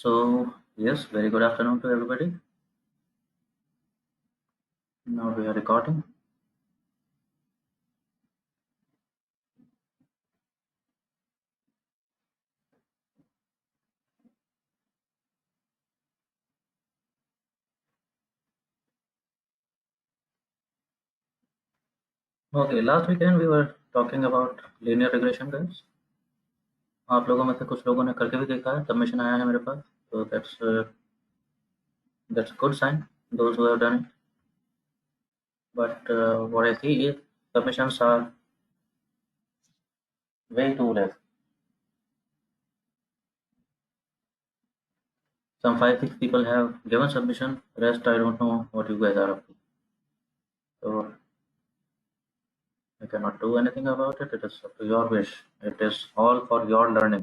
So, yes, very good afternoon to everybody. Now we are recording. Okay, last weekend we were talking about linear regression, guys. आप लोगों में से कुछ लोगों ने करके भी देखा है, सबमिशन आया है मेरे पास, तो that's a good sign. Those who have done it. But what I see is submissions are way too less. Some 5-6 people have given submission. Rest I don't know what you guys are up to. So I cannot do anything about it. It is up to your wish. It is all for your learning.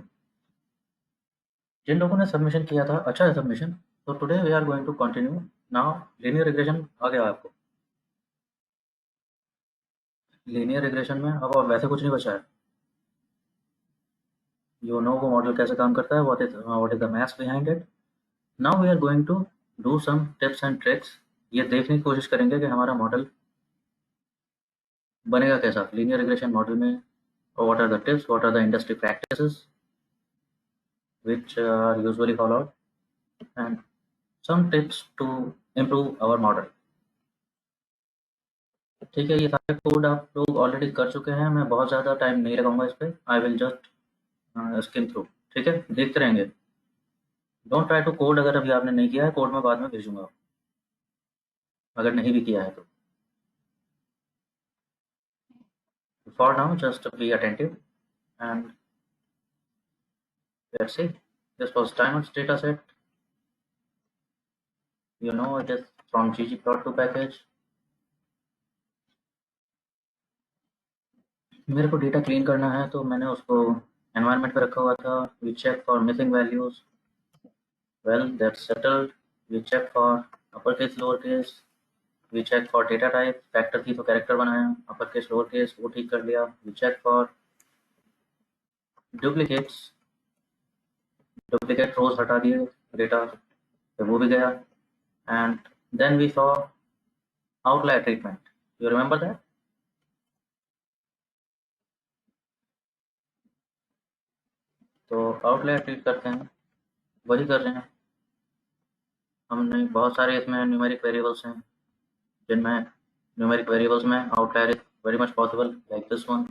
जिन लोगों ने submission किया था अच्छा है submission. तो today we are going to continue now linear regression आ गया आपको। लीनियर रिग्रेशन में अब और वैसे कुछ नहीं बचा है। यू नो वो मॉडल कैसे काम करता है, what is the maths behind it. Now we are going to do some tips and tricks. ये देखने की कोशिश करेंगे कि हमारा मॉडल बनेगा कैसा लीनियर रिग्रेशन मॉडल में, और what are the tips, what are the industry practices which are usually followed, and some tips to improve our model. ठीक है, ये सारे कोड आप लोग ऑलरेडी कर चुके हैं, मैं बहुत ज़्यादा टाइम नहीं लगाऊंगा इस पर। I will just skim through. ठीक है, देखते रहेंगे। डोंट ट्राई टू कोड, अगर अभी आपने नहीं किया है कोड में बाद में भेजूंगा अगर नहीं भी किया है तो। For now just be attentive and let's see. This was diamonds data set, you know it is from ggplot2 package. मेरे को डेटा क्लीन करना है तो मैंने उसको एनवायरनमेंट पे रखा हुआ था। We check for missing values, well that's settled. We check for upper case lower case, we check for data type, factor थी तो कैरेक्टर बनाया, अपर केस लोअर केस वो ठीक कर लिया। We check for duplicates, duplicate rows हटा दिए data तो वो भी गया। And then we saw outlier treatment, you remember that. तो आउटलायर ट्रीट करते हैं, वही कर रहे हैं हमने। बहुत सारे इसमें न्यूमेरिक वेरिएबल्स हैं जिनमें न्यूमेरिक वेरिएबल्स में outlier is very much possible like this one.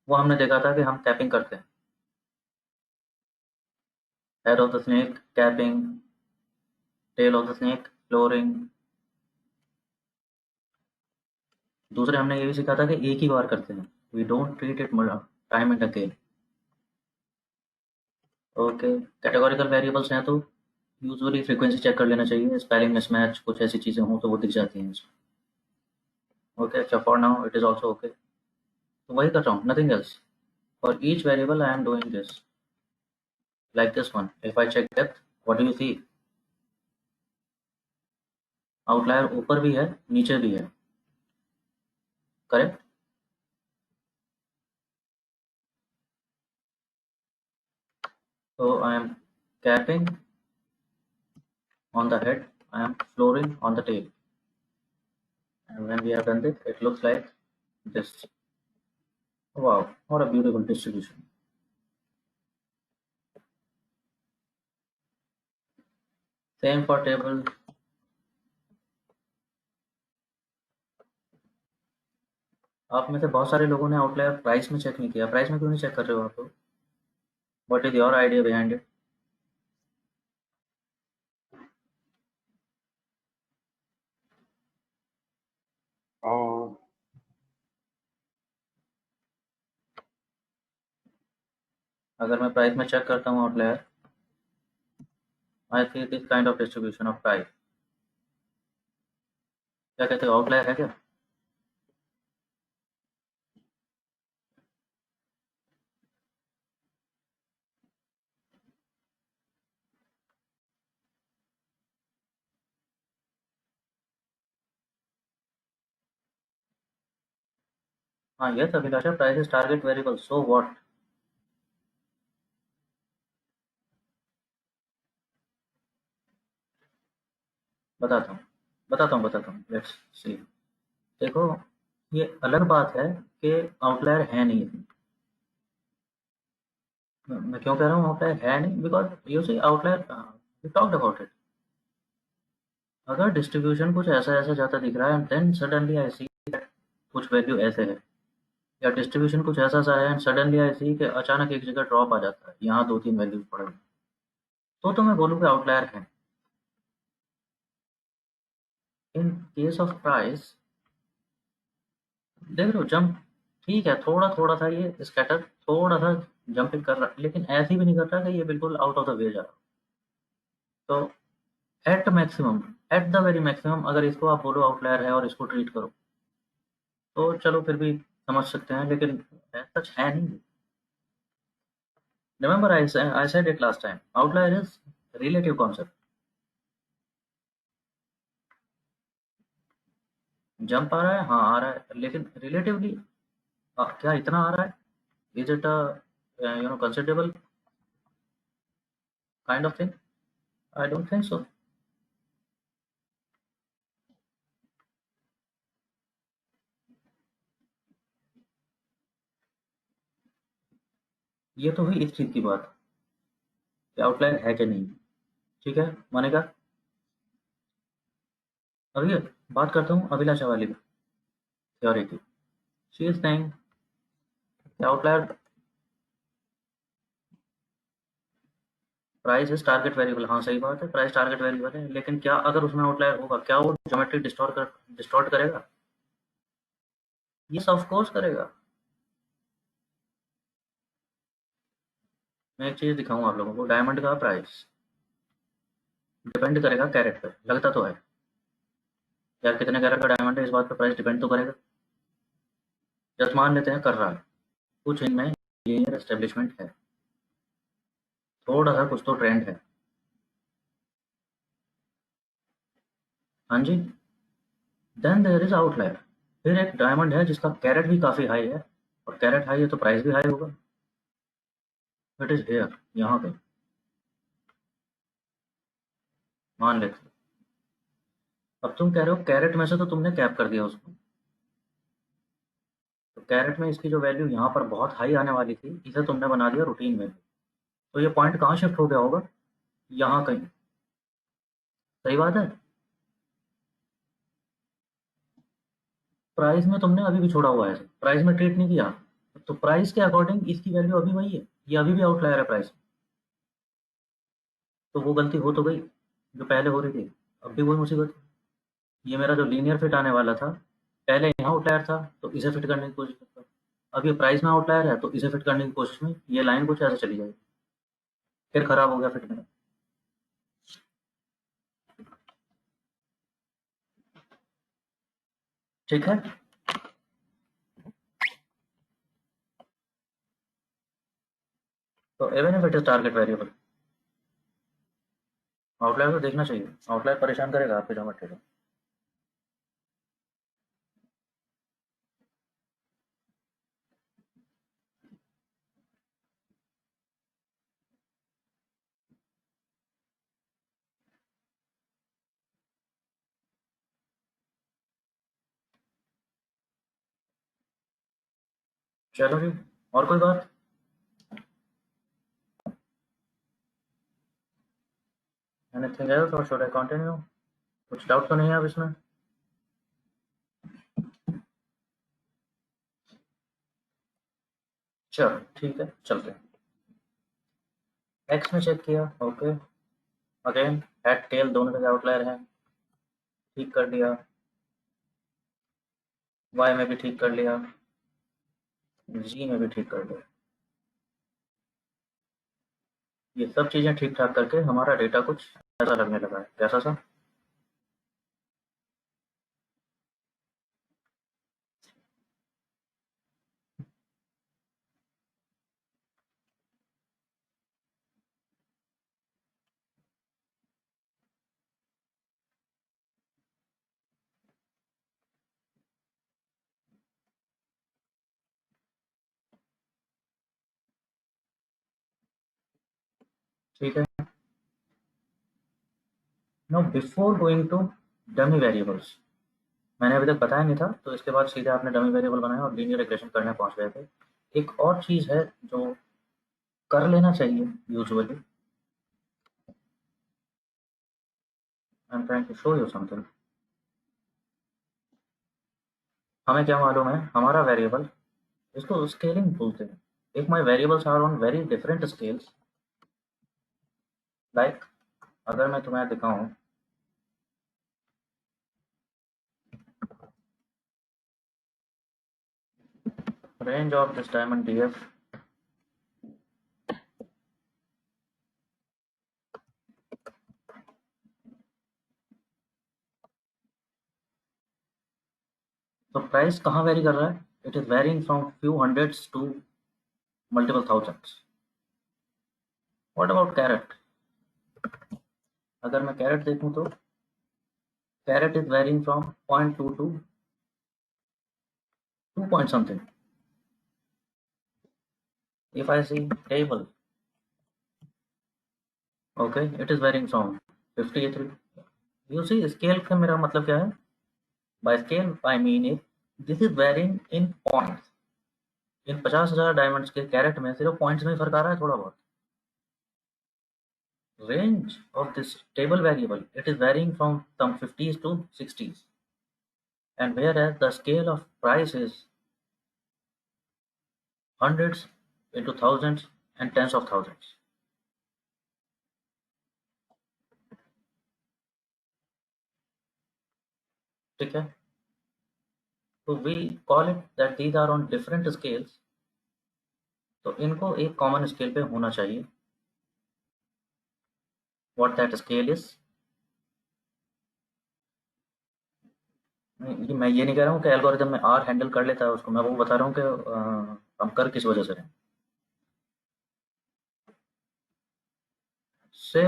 वो हमने देखा था कि हम कैपिंग करते हैं, head of the snake capping, tail of the snake flooring. दूसरे हमने ये भी सीखा था कि एक ही बार करते हैं, we don't treat it time and again. Okay, categorical variables हैं तो यूजुअली फ्रीक्वेंसी चेक कर लेना चाहिए, स्पेलिंग मिसमैच कुछ ऐसी चीज़ें हों तो वो दिख जाती हैं इसमें। ओके, अच्छा for now it is also okay. तो वही कर रहा हूँ, nothing else. For each variable I am doing this like this one. If I check depth, what do you see, outlier ऊपर भी है नीचे भी है, correct. So I am capping on the head, I am flooring on the tail. And when we have done this, it looks like this. Wow, what a beautiful distribution. Same for table. आप में से बहुत सारे लोगों ने outlier price में check नहीं किया। प्राइस में क्यों नहीं चेक कर रहे हो आप लोग? What is your idea behind it? Oh, अगर मैं प्राइस में चेक करता हूँ outlier, I see this kind of distribution of price. क्या कहते हो, आउटलायर है क्या? हाँ, yes Abhilasha, price is target variable, so what. बताता हूँ, लेट्स सी। देखो, ये अलग बात है कि आउटलायर है नहीं इसमें। मैं क्यों कह रहा हूँ आउटलायर है नहीं, because you see outlier, we talked about it. अगर डिस्ट्रीब्यूशन कुछ ऐसा ऐसा जाता दिख रहा है and then suddenly I see कुछ वैल्यू ऐसे है, या डिस्ट्रीब्यूशन कुछ ऐसा सा है एंड सडनली आई सी कि अचानक एक जगह ड्रॉप आ जाता है, यहाँ दो तीन वैल्यूज पड़ गई, तो मैं बोलूँगा आउटलायर है। इन केस ऑफ प्राइस, देख रहे हो जंप, ठीक है, थोड़ा थोड़ा सा ये स्कैटर, थोड़ा सा जंपिंग कर रहा है, लेकिन ऐसे भी नहीं कर रहा कि ये बिल्कुल आउट ऑफ द वे जा रहा। तो at maximum, at the very maximum, अगर इसको आप बोलो आउटलायर है और इसको ट्रीट करो, तो चलो फिर भी समझ सकते हैं, लेकिन सच है नहीं। Remember I said it last time, outlier is relative concept. Jump आ रहा है, हाँ आ रहा है, लेकिन रिलेटिवली क्या इतना आ रहा है? Is it a considerable kind of thing? I don't think so. ये तो हुई इस चीज़ की बात कि आउटलायर है कि नहीं। ठीक है, मानेगा। अब ये बात करता हूँ अभिलाषा वाली थ्योरी की। She is saying outlier price is target variable. हाँ सही बात है, प्राइस टारगेट वेरिएबल है, लेकिन क्या अगर उसमें आउटलायर होगा, क्या वो ज्योमेट्री डिस्टॉर्ट करेगा? यस ऑफ कोर्स करेगा। मैं एक चीज़ दिखाऊँ आप लोगों को, डायमंड का प्राइस डिपेंड करेगा कैरेट पे, लगता तो है यार, कितने कैरेट का डायमंड है इस बात पे प्राइस डिपेंड तो करेगा। जस्ट मान लेते हैं कर रहा है, कुछ इनमें लीनियर एस्टेब्लिशमेंट है, थोड़ा सा कुछ तो ट्रेंड है। हाँ जी, देन देयर इज आउटलायर। फिर एक डायमंड है जिसका कैरेट भी काफ़ी हाई है, और कैरेट हाई है तो प्राइस भी हाई होगा। इट इज हेयर, यहाँ पे मान लेते हैं। अब तुम कह रहे हो कैरेट में से तो तुमने कैप कर दिया उसको, तो कैरेट में इसकी जो वैल्यू यहाँ पर बहुत हाई आने वाली थी, इसे तुमने बना दिया रूटीन वैल्यू। तो ये पॉइंट कहाँ शिफ्ट हो गया होगा? यहाँ कहीं। सही बात है। प्राइस में तुमने अभी भी छोड़ा हुआ है, प्राइस में ट्रीट नहीं किया, तो प्राइस के अकॉर्डिंग इसकी वैल्यू अभी वही है, ये अभी भी आउटलायर है प्राइस। तो वो गलती हो तो गई जो पहले हो रही थी, अब भी वही मुसीबत है। ये मेरा जो लीनियर फिट आने वाला था, पहले यहाँ आउटलायर था तो इसे फिट करने की कोशिश करता, अब ये प्राइस में आउटलायर है तो इसे फिट करने की कोशिश में ये लाइन कुछ ऐसे चली जाएगी, फिर खराब हो गया फिट मेरा। ठीक है, तो even if it is target variable, outlier तो देखना चाहिए, आउटलायर परेशान करेगा आपके ज्योमेट्री को। चलो जी, और कोई बात? एनीथिंग एल्स और शुड आई कंटिन्यू? कुछ डाउट तो नहीं है अब इसमें? चलो ठीक है, चलते हैं। एक्स में चेक किया, ओके, अगेन हेड टेल दोनों जगह आउटलायर है, ठीक कर दिया। वाई में भी ठीक कर लिया, जी में भी ठीक कर दिया। ये सब चीज़ें ठीक ठाक करके हमारा डेटा कुछ ऐसा लगने लगा है, कैसा सा? ठीक है, now before going to dummy variables, मैंने अभी तक बताया नहीं था, तो इसके बाद सीधे आपने डमी वेरिएबल बनाया और लीनियर रिग्रेशन करने पहुंच गए थे। एक और चीज़ है जो कर लेना चाहिए usually, I am trying to show you something. हमें क्या मालूम है, हमारा वेरिएबल, इसको स्केलिंग बोलते हैं। If my variables are on very different scales, like अगर मैं तुम्हें दिखाऊं range of this diamond DF, तो प्राइस कहाँ वेरी कर रहा है? It is varying from few hundreds to multiple thousands. What about carat? अगर मैं कैरेट देखूं तो carat is varying from 0.2 to 2 point something. If I see table, okay, it is varying from 53. You see scale का मेरा मतलब क्या है? By scale I mean it, this is varying in points. In 50,000 diamonds के carat में सिर्फ points में ही फर्क आ रहा है थोड़ा बहुत। Range of this table variable, it is varying from some 50s to 60s, and whereas the scale of price is hundreds into thousands and tens of thousands. ठीक है, तो we call it that these are on different scales, तो इनको एक common scale पे होना चाहिए। What that scale is, मैं ये नहीं कह रहा हूँ कि एल्गोरिथम में आर हैंडल कर लेता है उसको, मैं वो बता रहा हूँ कि हम कर किस वजह से रहे हैं। से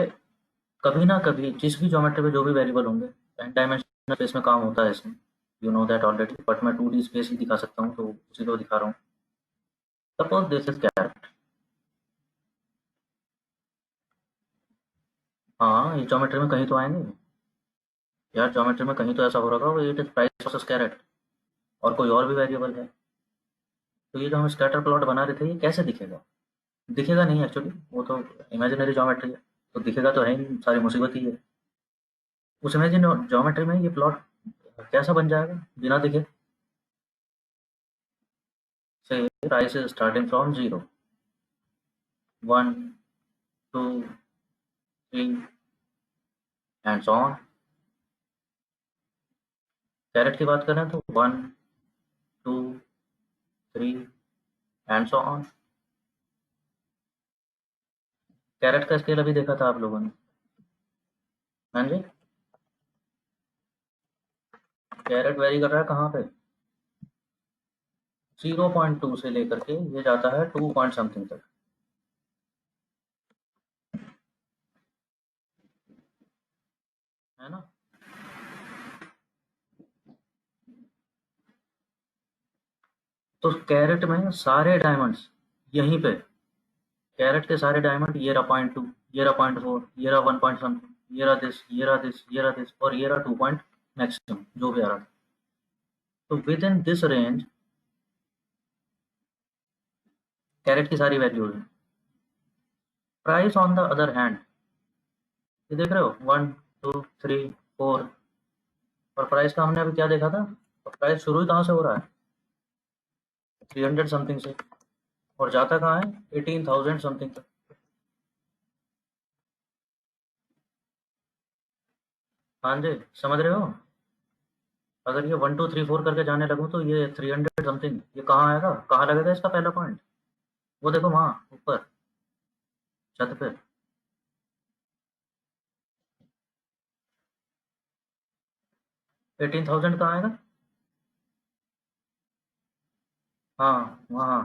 कभी ना कभी जिस भी ज्योमेट्री पे जो भी वेरिएबल होंगे, n डायमेंशनल स्पेस में काम होता है इसमें, you know that already, but मैं 2D स्पेस ही दिखा सकता हूँ तो उसी को दिखा रहा हूँ। सपोज दिस इज कैरेट, हाँ ये ज्योमेट्री में कहीं तो आएंगे यार, ज्योमेट्री में कहीं तो ऐसा हो रहा होगा, it is price versus carat और कोई और भी वेरिएबल है। तो ये जो हम स्कैटर प्लॉट बना रहे थे ये कैसे दिखेगा? दिखेगा नहीं एक्चुअली, वो तो इमेजिनरी ज्योमेट्री है, तो दिखेगा तो है ही, सारी मुसीबत ही है। उस इमेजिन ज्योमेट्री में ये प्लॉट कैसा बन जाएगा बिना दिखे? से price is starting from 0, 1, 2, 3 and so on. Carat की बात करें तो 1, 2, 3 एंड सो ऑन। कैरेट का स्केल अभी देखा था आप लोगों ने, हाँ जी। कैरेट वेरी कर रहा है कहाँ पे? 0.2 से लेकर के ये जाता है 2 पॉइंट समथिंग तक, है ना? तो कैरेट में सारे डायमंड्स यहीं पे, कैरेट के सारे डायमंड, ये रहा 0.2, ये रहा 0.4, ये रहा 1 पॉइंट समथिंग, ये रहा दिस, ये रहा दिस, ये रहा दिस, और ये रहा 2 पॉइंट मैक्सिमम जो भी आ रहा था। तो within this range carat की सारी वैल्यूज हैं। Price on the other hand, ये देख रहे हो 1, 2, 3, 4, और प्राइस का हमने अभी क्या देखा था? तो प्राइस शुरू ही कहाँ से हो रहा है? 300 समथिंग से, और जाता कहाँ है? 18,000 समथिंग तक। हाँ जी, समझ रहे हो? अगर ये 1, 2, 3, 4 करके जाने लगूँ तो ये 300 समथिंग, ये कहाँ आएगा, कहाँ लगेगा इसका पहला पॉइंट? वो देखो वहाँ ऊपर छत पे। 18,000 कहाँ आएगा? हाँ वहाँ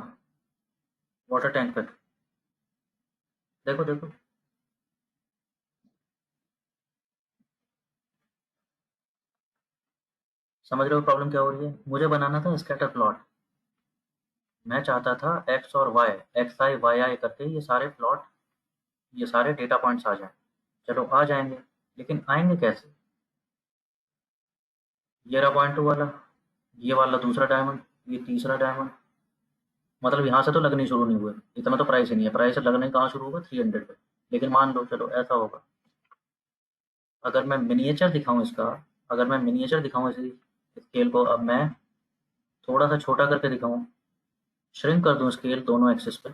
वाटर टैंक पे, देखो देखो। समझ रहे हो प्रॉब्लम क्या हो रही है? मुझे बनाना था स्कैटर प्लॉट, मैं चाहता था एक्स और वाई, एक्स आई वाई आई करके ये सारे प्लॉट, ये सारे डेटा पॉइंट्स आ जाएं। चलो आ जाएंगे, लेकिन आएंगे कैसे? ये रहा .2 वाला, ये वाला दूसरा डायमंड, ये तीसरा डायमंड, मतलब यहाँ से तो लगने शुरू नहीं हुए, इतना तो प्राइस ही नहीं है। प्राइस लगने कहाँ शुरू होगा? 300 पे। लेकिन मान लो चलो ऐसा होगा, अगर मैं मिनिएचर दिखाऊं इसका, अगर मैं मिनिएचर दिखाऊं इसी स्केल को, अब मैं थोड़ा सा छोटा करके दिखाऊं, श्रिंक कर दूं स्केल दोनों एक्सिस पे,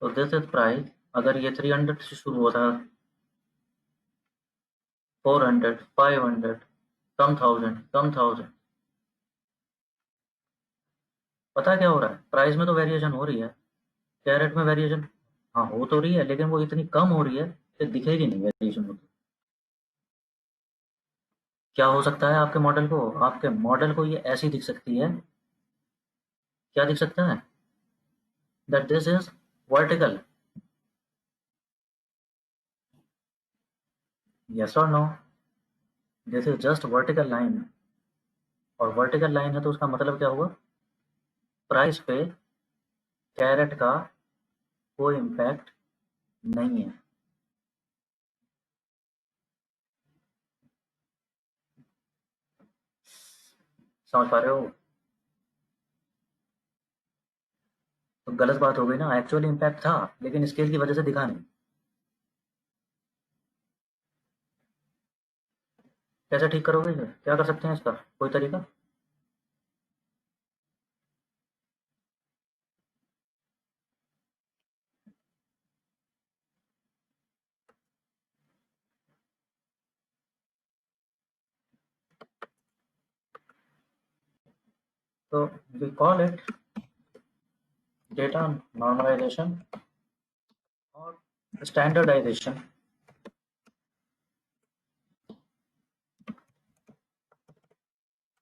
तो दिस इज प्राइस। अगर ये 300 से शुरू होता है, 400, 500, कम 1000, कम 1000, पता है क्या हो रहा है? प्राइस में तो वेरिएशन हो रही है, कैरेट में वेरिएशन हाँ हो तो रही है, लेकिन वो इतनी कम हो रही है कि दिखेगी नहीं वेरिएशन होती। क्या हो सकता है आपके मॉडल को? आपके मॉडल को ये ऐसी दिख सकती है, क्या दिख सकता है? That this is vertical. Yes और no? This is just vertical line, और वर्टिकल लाइन है तो उसका मतलब क्या हुआ? प्राइस पे कैरेट का कोई इम्पैक्ट नहीं है। समझ पा रहे हो? तो गलत बात हो गई ना, एक्चुअली इम्पैक्ट था लेकिन स्केल की वजह से दिखा नहीं। कैसे ठीक करोगे? क्या कर सकते हैं इसका कोई तरीका? तो we call it data normalization और स्टैंडर्डाइजेशन।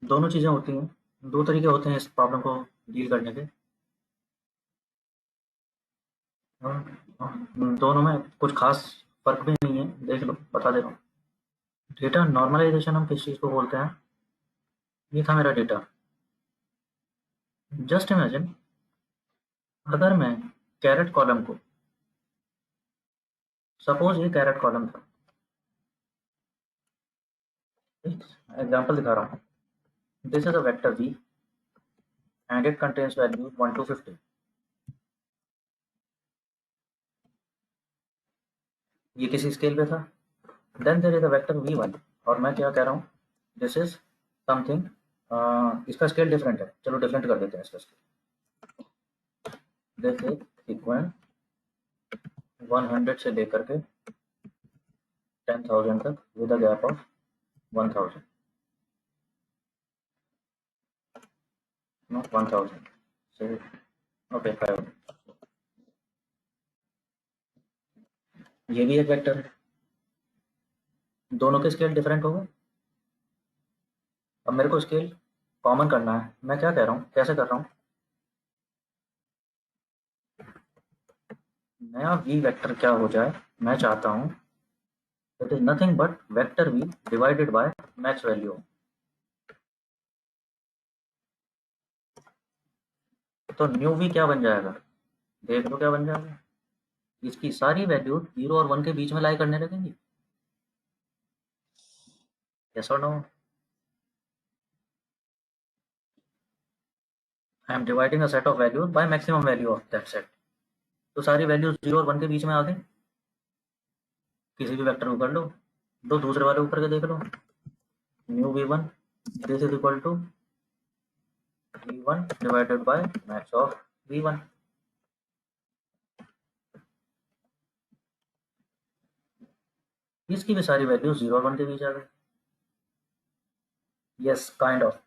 दोनों चीज़ें होती हैं, दो तरीके होते हैं इस प्रॉब्लम को डील करने के। दोनों में कुछ खास फर्क भी नहीं है, देख लो बता दे रहा हूँ। डेटा नॉर्मलाइजेशन हम किस चीज़ को बोलते हैं? ये था मेरा डेटा। जस्ट इमेजिन, अगर मैं कैरेट कॉलम को, सपोज ये कैरेट कॉलम था, एग्जांपल दिखा रहा हूँ। This is a vector v and it contains value 1 to 50। ये किसी स्केल पे था। Then there is a vector v1, और मैं क्या कह रहा हूँ? दिस इज समथिंग, इसका स्केल डिफरेंट है, चलो डिफरेंट कर देते हैं इसका स्केल। दिस इज इक्वल 100 से लेकर के 10,000 तक with a gap of 1000, not 1000 से, ओके 500। ये भी एक वेक्टर है, दोनों के स्केल डिफरेंट हो गए। अब मेरे को स्केल कॉमन करना है, मैं क्या कह रहा हूँ, कैसे कर रहा हूँ? नया v वेक्टर क्या हो जाए, मैं चाहता हूँ it is nothing but vector v divided by max value. तो न्यू v क्या बन जाएगा? देख लो क्या बन जाएगा। इसकी सारी वैल्यू 0 और 1 के बीच में लाई करने लगेंगी। यस और no? I am dividing a set of values by maximum value of that set. तो सारी वैल्यूज 0 और 1 के बीच में आ गई। किसी भी वेक्टर को कर लो, दो दूसरे वाले ऊपर के देख लो। New v1 this is equal to v1 divided by max of v1। इसकी भी सारी वैल्यूज 0 और 1 के बीच आ गई। Yes, kind of,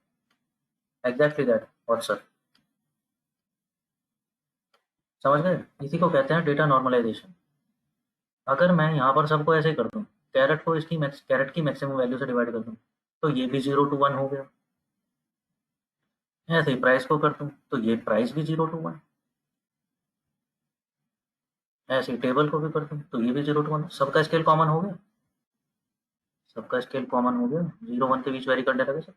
exactly that what sir. समझ गए? इसी को कहते हैं डेटा नॉर्मलाइजेशन। अगर मैं यहाँ पर सबको ऐसे ही कर दूँ, कैरेट को इसकी कैरेट की मैक्सिमम वैल्यू से डिवाइड कर दूँ, तो ये भी 0 to 1 हो गया। ऐसे ही प्राइस को कर दूँ तो ये प्राइस भी 0 to 1। ऐसे ही टेबल को भी कर दूँ तो ये भी 0 to 1। सबका स्केल कॉमन हो गया, सबका स्केल कॉमन हो गया, 0 1 के बीच वेरी करने लगे सब।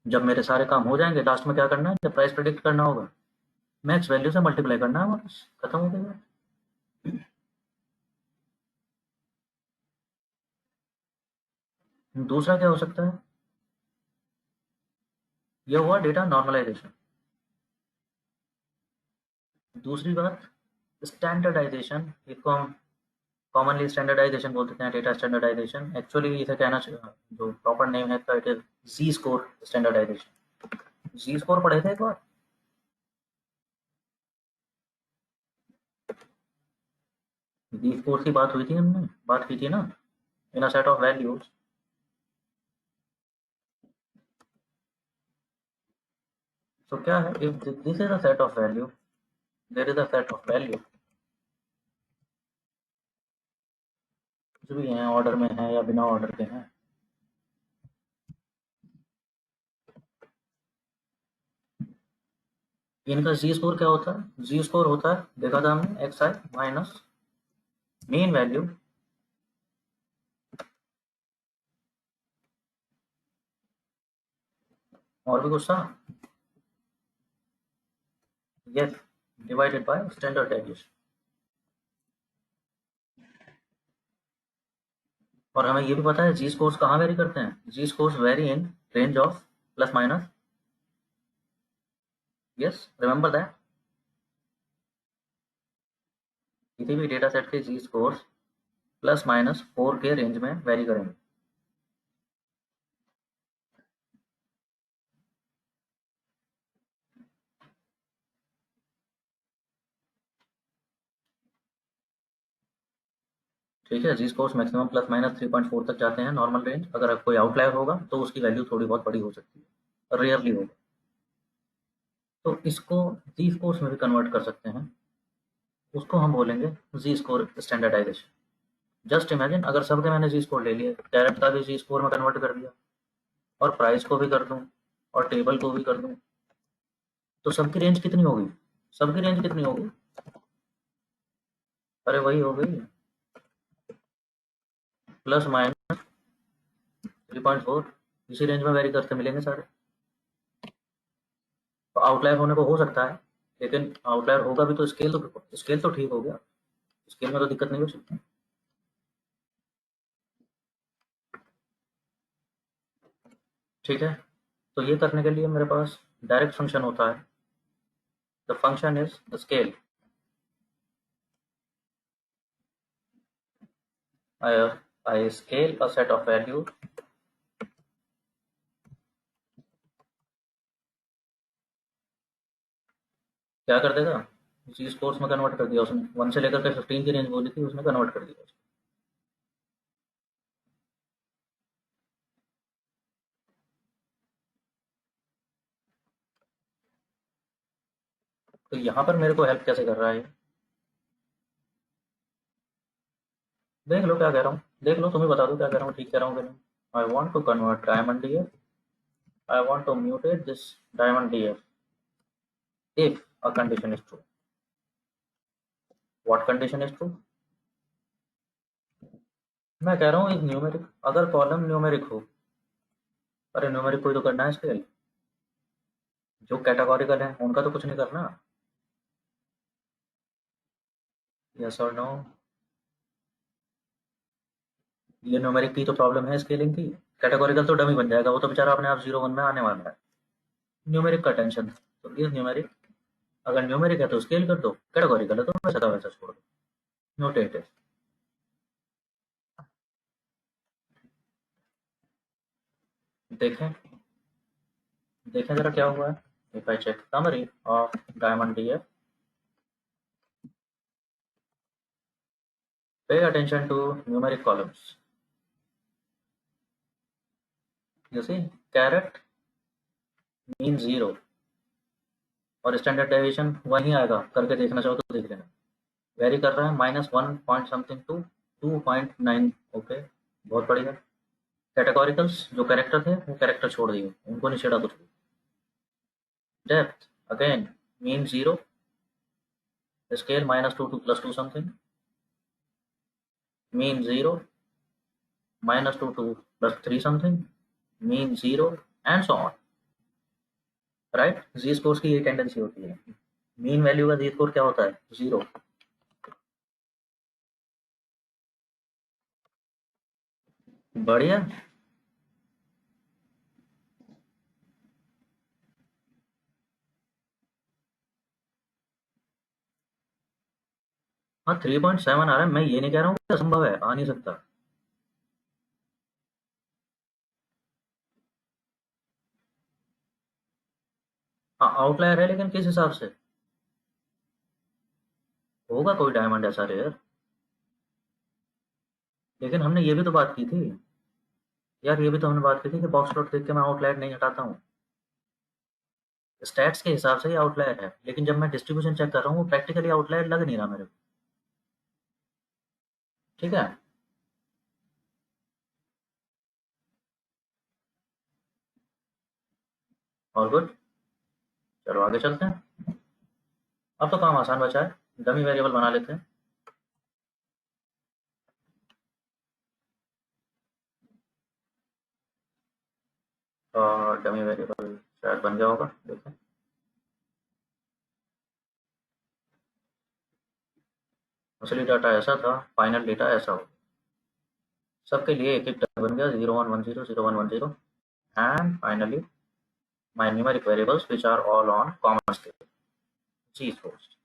जब मेरे सारे काम हो जाएंगे, लास्ट में क्या करना है? जब प्राइस प्रेडिक्ट करना होगा, मैक्स वैल्यू से मल्टीप्लाई करना है, बस खत्म हो गया। दूसरा क्या हो सकता है, ये हुआ डेटा नॉर्मलाइजेशन। दूसरी बात स्टैंडर्डाइजेशन, इसको हम कॉमनली स्टैंडर्डाइजेशन बोल देते हैं, डेटा स्टैंडर्डाइजेशन। एक्चुअली इसे कहना चाहिए, जो प्रॉपर नेम है इसका, it is Z score standardization. Z score पढ़े थे एक बार? जी स्कोर की बात हुई थी, हमने बात की थी ना, in a set of values. तो क्या है, if this is a set of value, there is a set of value, कुछ भी हैं, ऑर्डर में है या बिना ऑर्डर के हैं। इनका जी स्कोर क्या होता है? जी स्कोर होता है, देखा था हमने, एक्स आई माइनस मीन वैल्यू और भी कुछ था, yes, divided by standard deviation. और हमें ये भी पता है जी स्कोर्स कहाँ वेरी करते हैं, Z scores vary in range of plus minus, yes remember that. किसी भी डेटा सेट के जी स्कोर्स प्लस माइनस 4 के रेंज में वेरी करेंगे। ठीक है, जी स्कोर्स मैक्सिमम प्लस माइनस 3.4 तक जाते हैं, नॉर्मल रेंज। अगर कोई आउटलायर होगा तो उसकी वैल्यू थोड़ी बहुत बड़ी हो सकती है, रेयरली होगा। तो इसको जी स्कोर्स में भी कन्वर्ट कर सकते हैं, उसको हम बोलेंगे जी स्कोर स्टैंडर्डाइजेशन। जस्ट इमेजिन, अगर सबके मैंने जी स्कोर ले लिया, कैरेट का भी जी स्कोर में कन्वर्ट कर दिया, और प्राइस को भी कर दूं, और टेबल को भी कर दूं, तो सबकी रेंज कितनी होगी? सबकी रेंज कितनी होगी? अरे वही हो गई, प्लस माइनस 3.4, इसी रेंज में वेरी करते मिलेंगे सारे। तो आउटलायर होने को हो सकता है, लेकिन आउटलायर होगा भी तो स्केल तो ठीक हो गया, स्केल में तो दिक्कत नहीं हो सकती। ठीक है, तो ये करने के लिए मेरे पास डायरेक्ट फंक्शन होता है, the function is scale. I scale a set of value, क्या कर देगा, जी स्कोर्स में कन्वर्ट कर दिया उसने, 1 से लेकर के 15 की रेंज बोली थी, उसने कन्वर्ट कर दिया। तो यहाँ पर मेरे को हेल्प कैसे कर रहा है ये? देख लो क्या कह रहा हूँ, देख लो, तुम्हें बता दो क्या कह रहा हूँ, ठीक कह रहा हूँ कि नहीं। I want to convert diamond D F, I want to mutate this diamond D F if a condition is true. What condition is true? मैं कह रहा हूँ एक न्यूमेरिक, अगर कॉलम न्यूमेरिक हो, अरे न्यूमेरिक कोई तो करना है स्केल, जो कैटेगोरिकल है उनका तो कुछ नहीं करना। यस और नो? ये न्यूमेरिक की तो प्रॉब्लम है स्केलिंग की, कैटेगोरिकल तो डमी बन जाएगा, वो तो बेचारा अपने आप 0 1 में आने वाला है। न्यूमेरिक का टेंशन है, तो ये न्यूमेरिक, अगर न्यूमेरिक है तो स्केल कर दो, कैटेगोरिकल है तो वैसा का वैसा छोड़ दो, नोटेट है। देखें, देखें जरा क्या हुआ है। If I check summary of diamond DF, pay attention to numeric columns, you see carat mean 0, और स्टैंडर्ड डेविएशन वहीं आएगा, करके देखना चाहो तो देख लेना, वेरी कर रहा है -1 पॉइंट समथिंग टू 2.9। ओके, बहुत बढ़िया। कैटेगोरिकल्स जो कैरेक्टर थे वो कैरेक्टर छोड़ दिए, उनको नहीं छेड़ा कुछ भी। Depth again mean 0, scale -2 to +2 something, mean 0, -2 to +3 something, mean 0, and so on. Right, Z scores की ये टेंडेंसी होती है, मीन वैल्यू का जी स्कोर क्या होता है? 0। बढ़िया। हाँ 3.7 आ रहा है, मैं ये नहीं कह रहा हूँ कि असंभव है, आ नहीं सकता। हाँ आउटलायर है, लेकिन किस हिसाब से? होगा कोई डायमंड ऐसा रेयर। लेकिन हमने ये भी तो बात की थी यार, ये भी तो हमने बात की थी कि बॉक्स प्लॉट देख के मैं आउटलायर नहीं हटाता हूँ। स्टैट्स के हिसाब से ही आउटलायर है, लेकिन जब मैं डिस्ट्रीब्यूशन चेक कर रहा हूँ वो प्रैक्टिकली आउटलायर लग नहीं रहा मेरे को। ठीक है। All good. चलो आगे चलते हैं। अब तो काम आसान बचा है, डमी वेरिएबल बना लेते हैं। और डमी वेरिएबल शायद बन गया होगा, देखें। असली डाटा ऐसा था, फाइनल डेटा ऐसा हो। सबके लिए एक एक बन गया, 0110 0110, and finally my numeric variables which are all on common scale. G is host.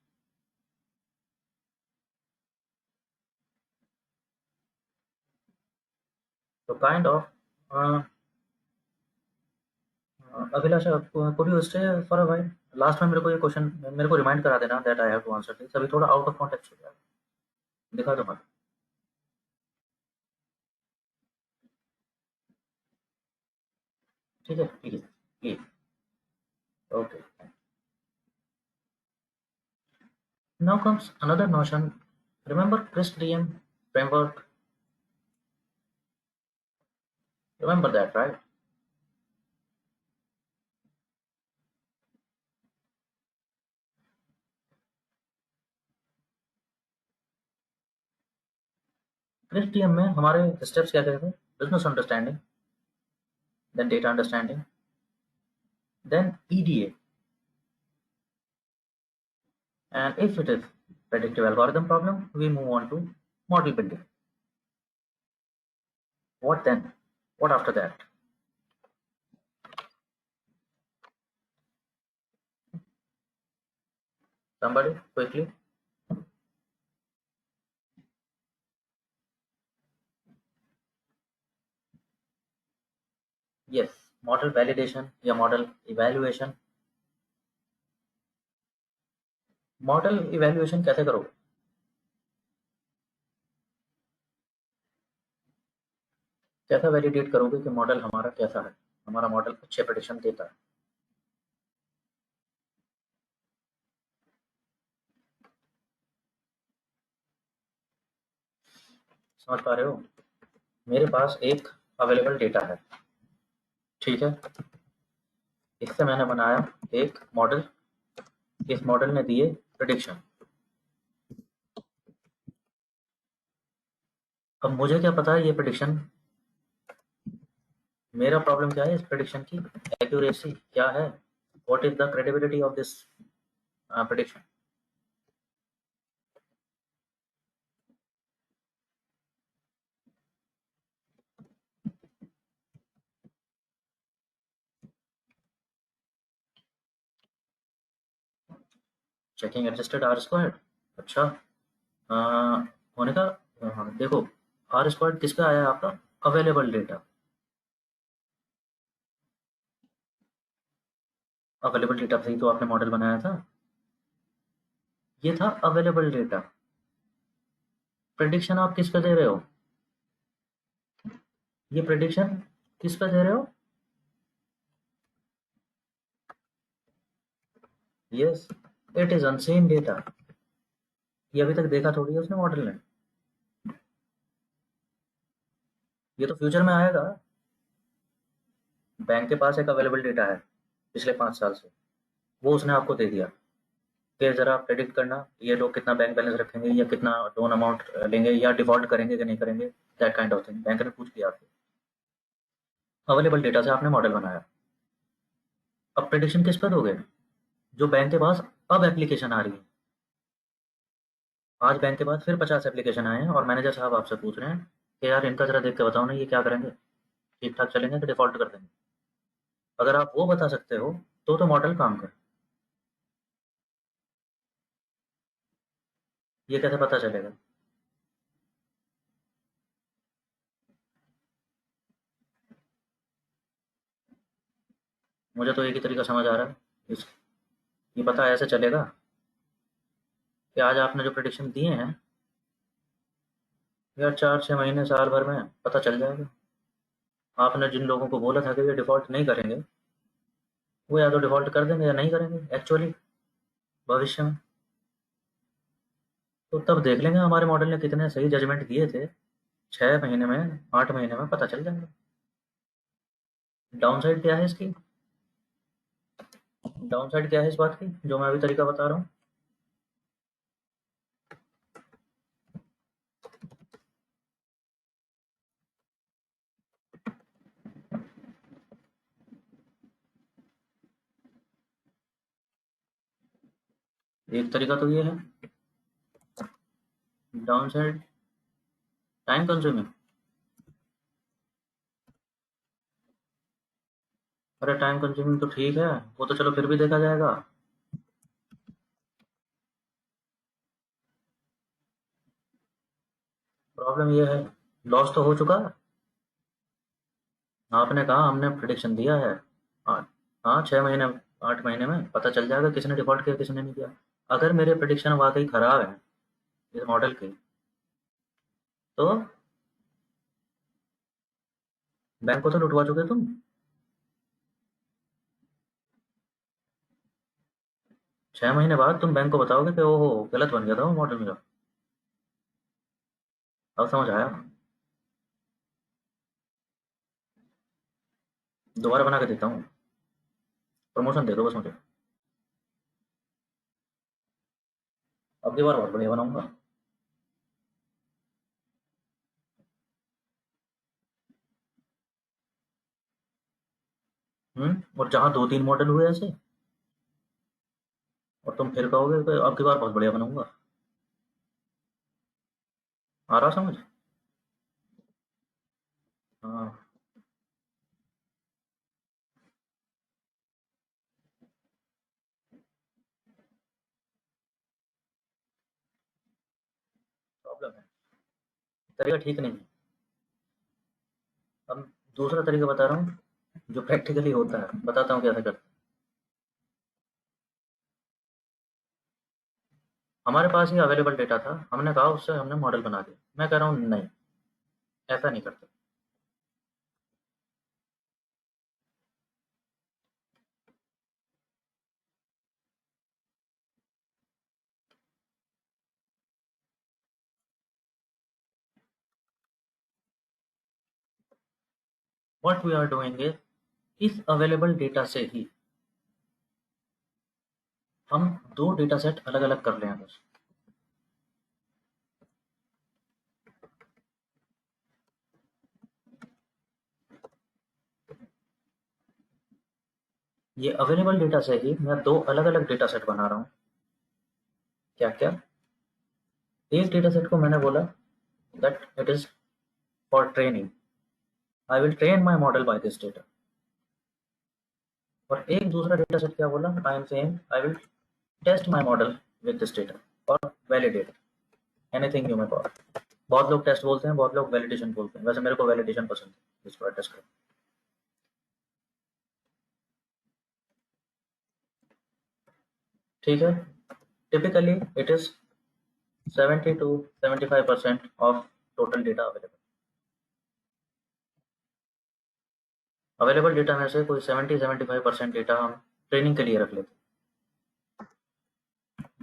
So kind of Abhilasha, could you stay for a while? Last में मेरे को ये क्वेश्चन मेरे को रिमाइंड करा देना that I have to answer this. अभी थोड़ा आउट ऑफ कॉन्टेक्स्ट हो गया, दिखा दो मत। ठीक है please please. Okay. Now comes another notion. Remember CRISP DM framework? Remember that right? CRISP DM में हमारे स्टेप्स क्या कहते थे? Business understanding, then data understanding, then EDA, and if it is predictive algorithm problem, we move on to model building. What then? What after that? Somebody quickly? Yes, model validation या model evaluation. Model evaluation कैसे करोगे? कैसा validate करोगे कि model हमारा कैसा है, हमारा मॉडल अच्छे प्रेडिक्शन देता है? समझ पा रहे हो? मेरे पास एक अवेलेबल डेटा है, ठीक है। इससे मैंने बनाया एक मॉडल, इस मॉडल ने दिए प्रेडिक्शन। अब मुझे क्या पता है ये प्रेडिक्शन, मेरा प्रॉब्लम क्या है इस प्रेडिक्शन की एक्यूरेसी क्या है, what is the credibility of this prediction. Checking adjusted are square. अच्छा, अ, होने का, देखो आर स्क्वायर किसका आया आपका? Available data. अवेलेबल डेटा से ही तो आपने मॉडल बनाया था। ये था अवेलेबल डेटा। प्रेडिक्शन आप किस पे दे रहे हो? ये प्रेडिक्शन किस पे दे रहे हो? Yes, it is unseen data. ये अभी तक देखा थोड़ी है उसने मॉडल ने, ये तो फ्यूचर में आएगा। बैंक के पास एक अवेलेबल डेटा है पिछले 5 साल से, वो उसने आपको दे दिया कि जरा प्रेडिक्ट करना ये लोग कितना बैंक बैलेंस रखेंगे या कितना लोन अमाउंट लेंगे या डिफॉल्ट करेंगे कि नहीं करेंगे, that kind of thing. Bank ने पूछ लिया आपसे, अवेलेबल डेटा से आपने मॉडल बनाया। अब प्रेडिक्शन किस पे दोगे? जो बैंक के पास अब एप्लीकेशन आ रही है। आज बैंक के बाद फिर 50 एप्लीकेशन आए हैं और मैनेजर साहब आपसे पूछ रहे हैं कि यार इनका ज़रा देख के बताओ ना, ये क्या करेंगे, ठीक-ठाक चलेंगे कि डिफ़ॉल्ट कर देंगे? अगर आप वो बता सकते हो, तो मॉडल काम करे। ये कैसे पता चलेगा? मुझे तो एक ही तरीका समझ आ रहा है। इस ये पता ऐसे चलेगा कि आज आपने जो प्रेडिक्शन दिए हैं, यार 4-6 महीने, साल भर में पता चल जाएगा। आपने जिन लोगों को बोला था कि ये डिफ़ॉल्ट नहीं करेंगे, वो या तो डिफ़ॉल्ट कर देंगे या नहीं करेंगे एक्चुअली भविष्य में। तो तब देख लेंगे हमारे मॉडल ने कितने सही जजमेंट दिए थे। 6 महीने में, 8 महीने में पता चल जाएगा। डाउनसाइड क्या है इसकी? डाउनसाइड क्या है इस बात की, जो मैं अभी तरीका बता रहा हूँ? एक तरीका तो ये है, डाउनसाइड टाइम कंज्यूमिंग। अरे टाइम कंज्यूमिंग तो ठीक है, वो तो चलो फिर भी देखा जाएगा। प्रॉब्लम ये है, लॉस तो हो चुका है। आपने कहा हमने प्रिडिक्शन दिया है। हाँ, हाँ, 6 महीने, 8 महीने में पता चल जाएगा किसने डिफ़ॉल्ट किया, किसने नहीं किया। अगर मेरे प्रिडिक्शन वाक़ई खराब हैं, इस मॉडल के, तो बैंक को तो लुटवा चुके तुम। 6 महीने बाद तुम बैंक को बताओगे कि ओहो! गलत बन गया था वो मॉडल मेरा। अब समझ आया? दोबारा बना के देता हूँ, प्रमोशन दे दो बस मुझे। अगली बार बहुत बढ़िया बनाऊँगा। और जहाँ 2-3 मॉडल हुए ऐसे, और तुम फिर कहोगे कि अब की बार बहुत बढ़िया बनाऊँगा। आ रहा समझ? हाँ, प्रॉब्लम है। तरीका ठीक नहीं है। अब दूसरा तरीका बता रहा हूँ, जो प्रैक्टिकली होता है। बताता हूँ कैसे करते हैं। हमारे पास ही अवेलेबल डेटा था, हमने कहा उससे हमने मॉडल बना दिया। मैं कह रहा हूँ नहीं, ऐसा नहीं करते। What we are doing is, इस अवेलेबल डेटा से ही हम 2 डेटा सेट अलग-अलग कर लें बस। ये अवेलेबल डेटा से ही मैं 2 अलग-अलग डेटा सेट बना रहा हूँ। क्या-क्या? एक डेटा सेट को मैंने बोला that it is for training. I will train my model by this data. और एक दूसरा डेटा सेट क्या बोला? I am saying I will test my model with this data और validate, anything you may call. बहुत लोग test बोलते हैं, बहुत लोग वैलिडेशन बोलते हैं। वैसे मेरे को वैलिडेशन पसंद है, इसको टेस्ट करो। ठीक है? Typically it is 70 to 75% of total data available. Available data में से कोई 70-75% डेटा हम ट्रेनिंग के लिए रख लेते हैं।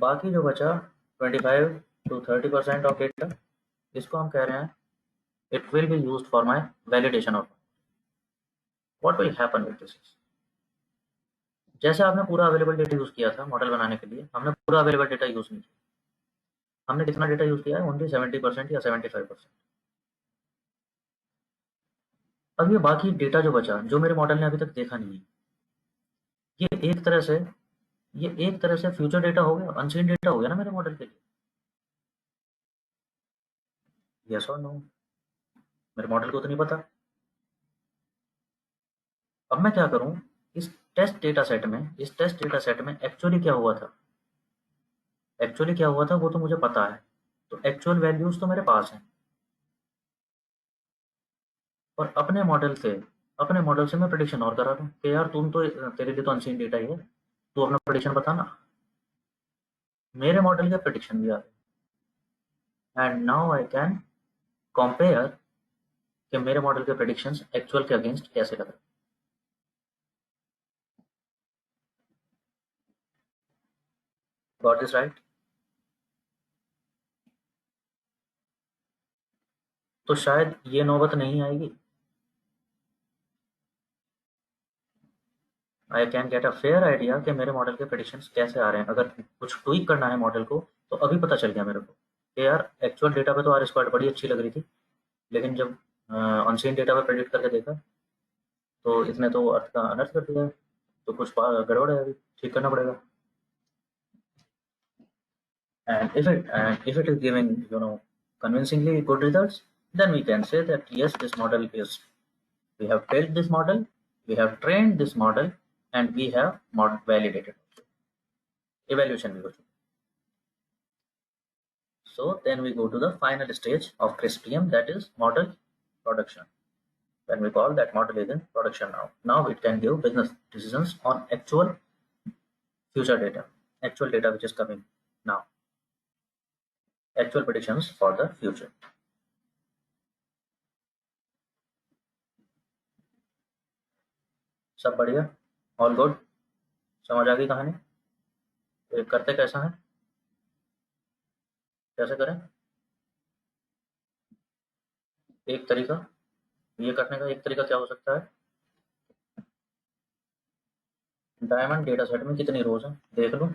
बाकी जो बचा 25 to 30% ऑफ डेटा, इसको हम कह रहे हैं it will be used for my validation of. What will happen with this? जैसे आपने पूरा अवेलेबल डेटा यूज़ किया था मॉडल बनाने के लिए, हमने पूरा अवेलेबल डेटा यूज़ नहीं किया। हमने कितना डेटा यूज़ किया है? ओनली 70% या 75%। अब ये बाकी डेटा जो बचा, जो मेरे मॉडल ने अभी तक देखा नहीं है, ये एक तरह से ये एक तरह से फ्यूचर डेटा हो गया, अनसीन डेटा हो गया ना मेरे मॉडल के लिए। यस और नो? मेरे मॉडल को तो नहीं पता। अब मैं क्या करूं, इस टेस्ट डेटा सेट में एक्चुअली क्या हुआ था, वो तो मुझे पता है। तो एक्चुअल वैल्यूज तो मेरे पास हैं, और अपने मॉडल से मैं प्रेडिक्शन और करा दूं कि यार तुम तो, तेरे लिए तो अनसीन डेटा ही है, तू अपना प्रेडिक्शन बताना। मेरे मॉडल के प्रेडिक्शन भी आ गए, and now I can compare कि मेरे मॉडल के प्रेडिक्शंस एक्चुअल के अगेंस्ट कैसे लग रहे हैं। Got this right? तो शायद ये नौबत नहीं आएगी। I can get a fair idea कि मेरे मॉडल के प्रेडिक्शंस कैसे आ रहे हैं। अगर कुछ ट्वीक करना है मॉडल को, तो अभी पता चल गया मेरे को कि यार एक्चुअल डेटा पे तो आर स्क्वाड बड़ी अच्छी लग रही थी, लेकिन जब अनसीन डेटा पे प्रेडिक्ट करके देखा, तो इसने तो अर्थ का अनर्थ कर दिया है। तो कुछ गड़बड़ है, अभी ठीक करना पड़ेगा। And if it is giving, convincingly good results, then we can say that yes, this model is, we have built this model, we have trained this model, and we have validated. Evaluation भी हो चुकी। So then we go to the final stage of CRISP-TM, that is model production. When we call that model is in production now. Now it can give business decisions on actual future data, actual data which is coming now, actual predictions for the future. सब बढ़िया, all good, समझ आ गई कहानी? ये करते कैसा है, कैसे करें? एक तरीका, ये करने का एक तरीका क्या हो सकता है? डायमंड डेटा सेट में कितनी रोज है देख लो,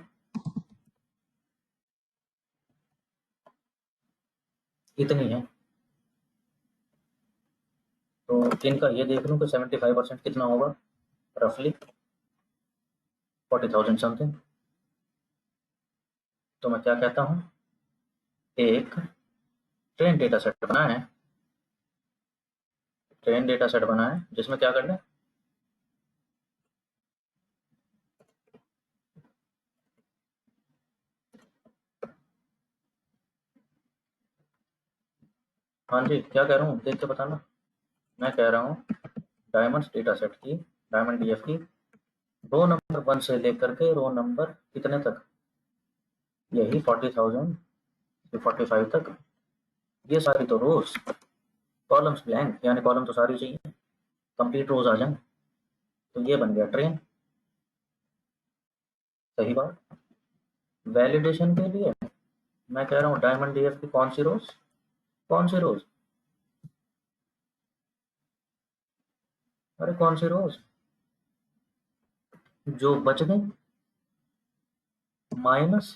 इतनी है। तो इनका ये देख लूँ कि 75% कितना होगा, रफली 40,000 समथिंग। तो मैं क्या कहता हूँ, एक ट्रेन डेटा सेट बनाए, जिसमें क्या करना है, हाँ जी क्या कह रहा हूँ देख के बताना। मैं कह रहा हूँ डायमंड डेटा सेट की, डायमंड डीएफ की, रो नंबर 1 से लेकर के रो नंबर कितने तक, यही 40,000 से 45 तक, ये सारी तो रोज, कॉलम्स ब्लैंक, यानी कॉलम तो सारी चाहिए, कंप्लीट रोज आ जाए। तो ये बन गया ट्रेन। सही बात। वैलिडेशन के लिए मैं कह रहा हूँ डायमंड डीएफ की कौन सी रोज, कौन सी रोज, अरे कौन सी रोज जो बच गई, माइनस,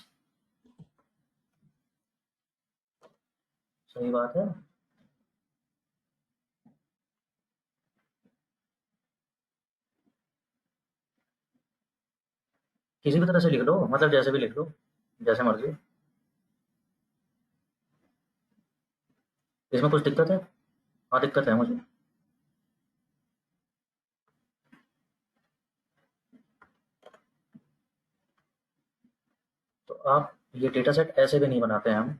सही बात है। किसी भी तरह से लिख लो, मतलब जैसे भी लिख लो, जैसे मर्जी। इसमें कुछ दिक्कत है? हाँ दिक्कत है मुझे। तो आप ये डेटा सेट ऐसे भी नहीं बनाते हैं हम,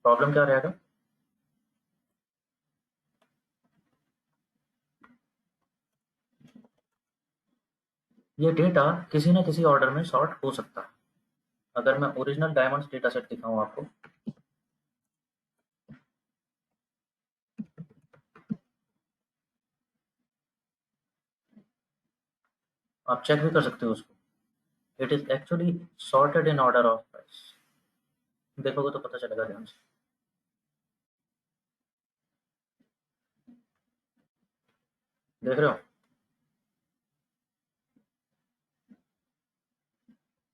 प्रॉब्लम क्या रहेगा? ये डेटा किसी न किसी ऑर्डर में सॉर्ट हो सकता है। अगर मैं ओरिजिनल डायमंड्स डेटा सेट दिखाऊं आपको, आप चेक भी कर सकते हो उसको, it is actually sorted in order of price. देखोगे तो पता चलेगा ध्यान से, देख रहे हो?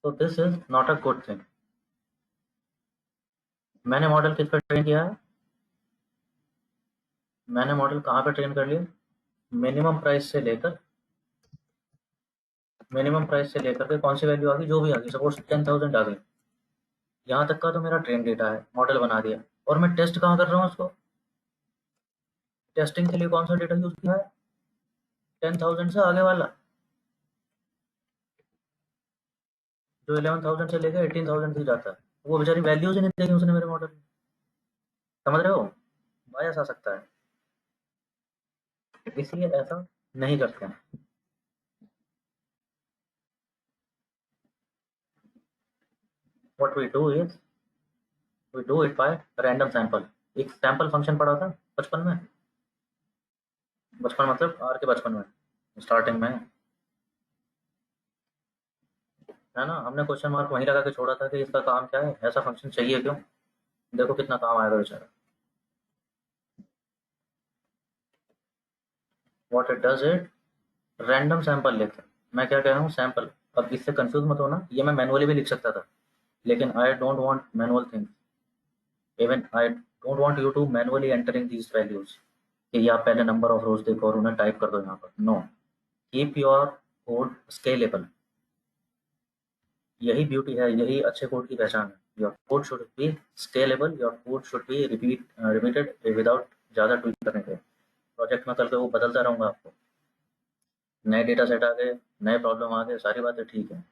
तो this is not a good thing. मैंने मॉडल किस पर ट्रेन किया है, मैंने मॉडल कहाँ पर ट्रेन कर लिया, मिनिमम प्राइस से लेकर मिनिमम प्राइस से लेकर के कौन सी वैल्यू आ गई, जो भी आ गई, सपोज 10,000 आ गई, यहाँ तक का तो मेरा ट्रेन डेटा है, मॉडल बना दिया, और मैं टेस्ट कहाँ कर रहा हूँ उसको, टेस्टिंग के लिए कौन सा डेटा यूज किया है, 10,000 से आगे वाला, जो 11,000 से लेकर 18,000 तक जाता है, वो बेचारी वैल्यूज ही नहीं देगी उसने मेरे मॉडल में। समझ रहे हो, बायस आ सकता है, इसलिए ऐसा नहीं करते हैं। What we do is we do it by random sample. एक सैंपल फंक्शन पढ़ा था बचपन में, बचपन मतलब आर के बचपन में, स्टार्टिंग में, है ना, हमने क्वेश्चन मार्क वहीं लगा के छोड़ा था कि इसका काम क्या है, ऐसा फंक्शन चाहिए क्यों, देखो कितना काम आएगा बेचारा। What it does it, random sample लेते हैं, मैं क्या कह रहा हूँ, सैंपल। अब इससे कंफ्यूज मत होना, ये मैं मैनुअली भी लिख सकता था, लेकिन I don't want manual things, even I don't want you to manually entering these values, कि ये आप पहले नंबर ऑफ रोज देखो और उन्हें टाइप कर दो यहाँ पर, no, keep your code scalable. यही ब्यूटी है, यही अच्छे कोड की पहचान है। Your code should be scalable, your code should be repeated without ज़्यादा ट्वीक करने के। प्रोजेक्ट में कल के वो बदलता रहूँगा आपको, नए डेटा सेट आ गए, नए प्रॉब्लम आ गए, सारी बातें ठीक है,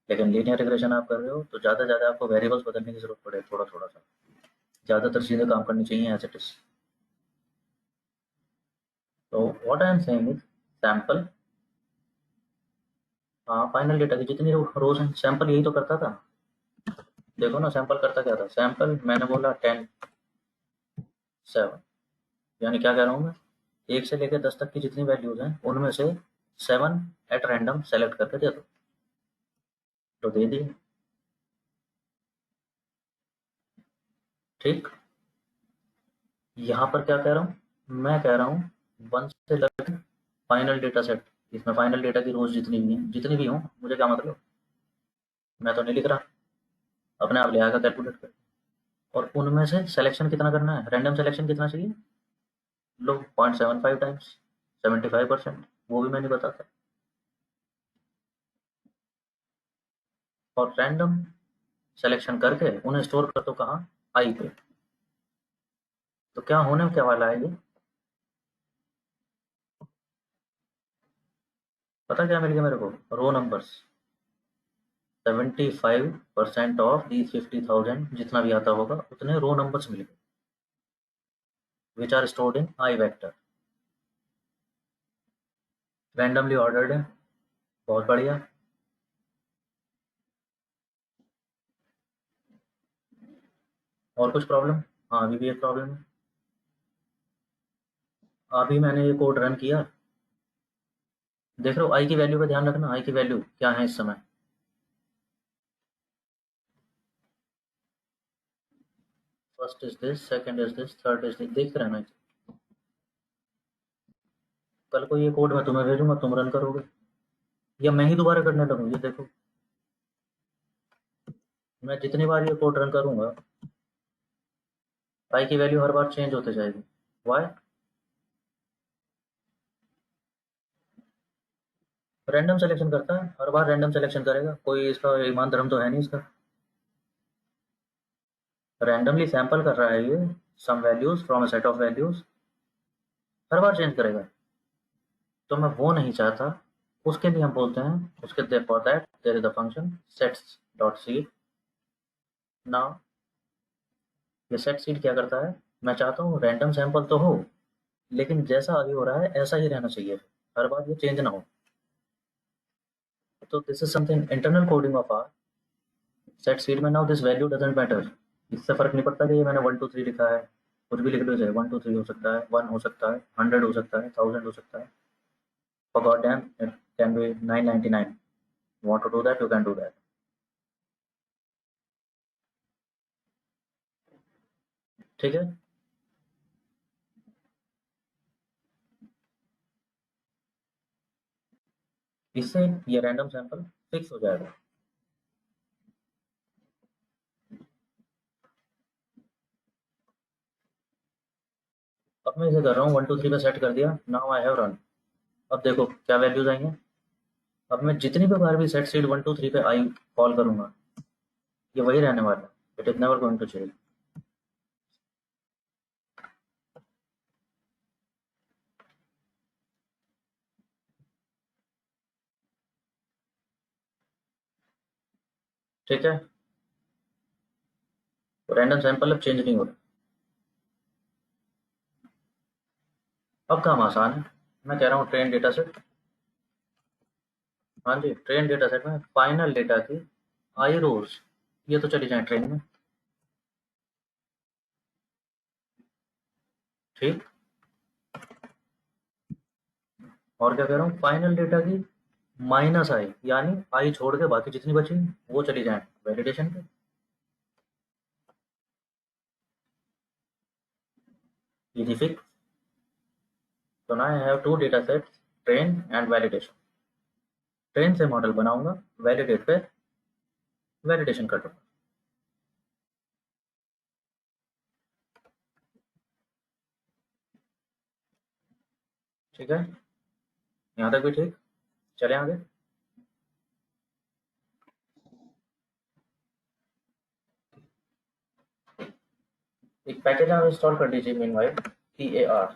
लेकिन लीनियर रिग्रेशन आप कर रहे हो तो ज़्यादा से ज़्यादा आपको वेरिएबल्स बदलने की जरूरत पड़े, थोड़ा थोड़ा सा, ज़्यादातर चीज़ें काम करनी चाहिए एज इट इज। तो what I am saying is sample, हाँ, फाइनल डेटा की जितनी रोज हैं, सैंपल यही तो करता था। देखो ना सैंपल करता क्या था, सैंपल मैंने बोला 10 7, यानी क्या कह रहा हूँ मैं, 1 से लेकर 10 तक की जितनी वैल्यूज हैं उनमें से 7 एट रैंडम सेलेक्ट करके दे दो, तो दे दिए, ठीक। यहाँ पर क्या कह रहा हूँ, मैं कह रहा हूँ 1 से लेकर फाइनल डेटा सेट, इसमें फाइनल डेटा की रोज जितनी भी हैं, जितनी भी हों, मुझे क्या मतलब, मैं तो नहीं लिख रहा, अपने आप ले आएगा कैलकुलेट कर, और उनमें से सिलेक्शन कितना करना है, रैंडम सिलेक्शन कितना चाहिए, लो 0.75 टाइम्स 75%, वो भी मैं नहीं बताता, और रैंडम सिलेक्शन करके उन्हें स्टोर कर दो कहाँ, आई पे। तो क्या होने क्या वाला है ये, पता क्या मिल गया मेरे को, रो नंबर्स, 75% ऑफ दी 50,000 जितना भी आता होगा उतने रो नंबर्स मिल गए, which are stored in I vector, randomly ordered है, बहुत बढ़िया। और कुछ प्रॉब्लम, हाँ अभी भी एक प्रॉब्लम है, अभी मैंने ये कोड रन किया, देख रहे हो आई की वैल्यू पे ध्यान रखना, आई की वैल्यू क्या है इस समय, first is this, second is this, third is this, देखते रहना, कल को ये कोड मैं तुम्हें भेजूंगा, तुम रन करोगे, या मैं ही दोबारा करने लगूँ, ये देखो, मैं जितनी बार ये कोड रन करूंगा, आई की वैल्यू हर बार चेंज होते जाएगी, वाई, रैंडम सिलेक्शन करता है, हर बार रैंडम सिलेक्शन करेगा, कोई इसका ईमान धर्म तो है नहीं इसका, रैंडमली सैंपल कर रहा है ये, some values from a set of values, हर बार चेंज करेगा, तो मैं वो नहीं चाहता, उसके लिए हम बोलते हैं, उसके for that there is the function sets dot seed. Now ये सेट सीड क्या करता है, मैं चाहता हूँ रैंडम सैंपल तो हो, लेकिन जैसा अभी हो रहा है ऐसा ही रहना चाहिए, हर बार ये चेंज ना हो, तो this is something internal coding of R set seed में। Now this value doesn't matter, इससे फर्क नहीं पड़ता कि ये मैंने 1 2 3 लिखा है, कुछ भी लिख लो चाहे 1 2 3 हो सकता है, 1 हो सकता है, 100 हो सकता है, 1000 हो सकता है, for god damn it can be 999, want to do that you can do that, ठीक है। इससे ये रैंडम सैंपल फिक्स हो जाएगा, अब मैं इसे कर रहा हूँ 1 2 3 पे सेट कर दिया, नाउ आई हैव रन, अब देखो क्या वैल्यूज आई हैं, अब मैं जितनी भी बार भी सेट सीड 1 2 3 पे आई कॉल करूंगा, ये वही रहने वाला है। It is never going to change. ठीक है, तो रैंडम सैंपल अब चेंज नहीं हो रहा। अब काम आसान है, मैं कह रहा हूँ ट्रेन डेटा सेट। हाँ जी, ट्रेन डेटा सेट में फाइनल डेटा की आई रोज ये तो चली जाए ट्रेन में। ठीक, और क्या कह रहा हूँ, फाइनल डेटा की माइनस आई, यानी आई छोड़ के बाकी जितनी बची वो चली जाए वैलिडेशन पे। ये थी फिक्स। तो ना I have two data set, train and validation. Train से मॉडल बनाऊंगा, वैलिडेट पे वैलिडेशन कर दूंगा। ठीक है, यहाँ तक भी ठीक। चले आगे। एक पैकेज आप इंस्टॉल कर लीजिए मीनवाइल, PAR।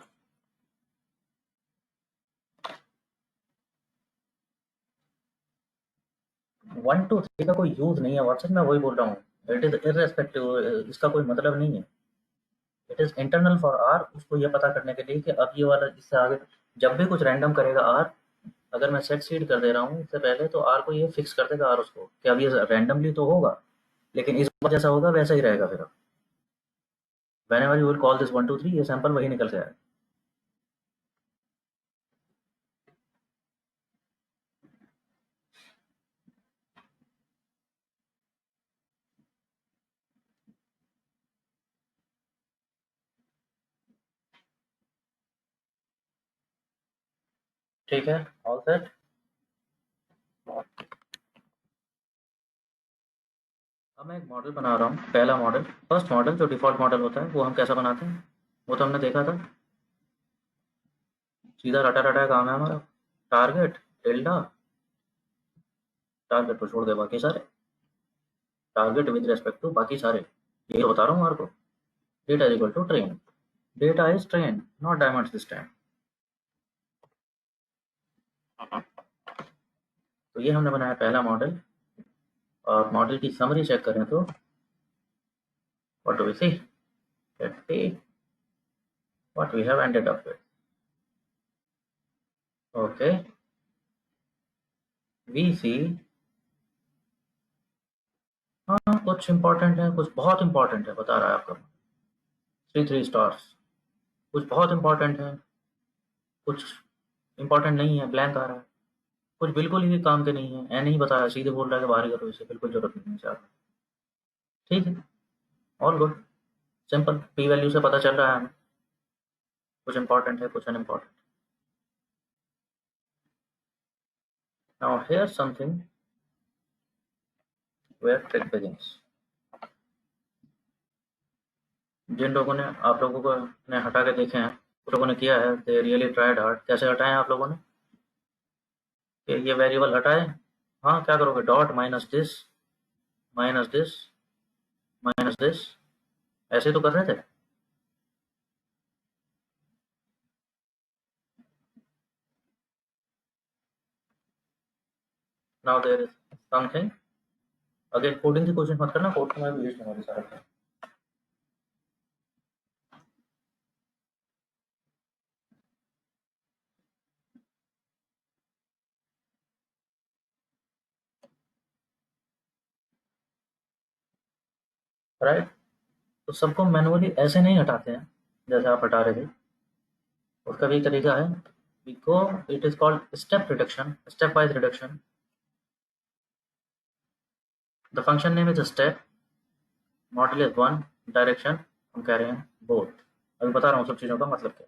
1 2 3 का कोई यूज नहीं है व्हाट्सएप में, वही बोल रहा हूँ। इट इज इररेस्पेक्टिव, इसका कोई मतलब नहीं है। It is internal for R, उसको ये पता करने के लिए कि अब ये वाला इससे आगे जब भी कुछ रैंडम करेगा आर, अगर मैं सेट सीड कर दे रहा हूँ इससे पहले, तो आर को ये फिक्स कर देगा आर उसको कि अब ये रैंडमली तो होगा, लेकिन इस बार जैसा होगा वैसा ही रहेगा। फिर whenever you will call this 1 2 3, ये सैंपल वही निकल के आएगा। ठीक है, ऑल सेट। अब मैं एक मॉडल बना रहा हूँ, पहला मॉडल, फर्स्ट मॉडल जो डिफॉल्ट मॉडल होता है वो हम कैसा बनाते हैं वो तो हमने देखा था। सीधा रटा रटा काम है हमारा। टारगेट टिल्डा, टारगेट को छोड़ दे बाकी सारे, टारगेट विद रेस्पेक्ट टू बाकी सारे, ये तो बता रहा हूँ आपको। Data is equal to train, data is train not diamonds this time. तो ये हमने बनाया पहला मॉडल, और मॉडल की समरी चेक करें तो what do we see, let's see what we have ended up with. Okay, we see, हाँ कुछ इंपॉर्टेंट है, कुछ बहुत इंपॉर्टेंट है, बता रहा है आपको। 3 स्टार्स, कुछ बहुत इंपॉर्टेंट है, कुछ इंपॉर्टेंट नहीं है, ब्लैंक आ रहा है, कुछ बिल्कुल ही काम के नहीं है, नहीं बताया, सीधे बोल रहा है कि बाहर करो, इसे बिल्कुल जरूरत नहीं है चार। ठीक है, all good, simple, P value से पता चल रहा है हमें कुछ इंपॉर्टेंट है कुछ unimportant. Now here something where trick begins. जिन लोगों ने आप लोगों को ने हटा के देखे हैं, उन लोगों ने किया है, दे रियली ट्राइड हार्ड। कैसे हटाए आप लोगों ने, कि ये वेरिएबल हटाए। हाँ, क्या करोगे, dot minus this minus this, ऐसे तो कर रहे थे। Now there is something, again coding की कोशिश मत करना, कोड तो मैं भी भेज दूंगा सारा। राइट, तो सबको मैनुअली ऐसे नहीं हटाते हैं जैसे आप हटा रहे थे, उसका भी एक तरीका है। बिको it is called step reduction, step wise reduction. The function name is step, model is one, direction हम कह रहे हैं बोथ। अभी बता रहा हूँ सब चीज़ों का मतलब क्या।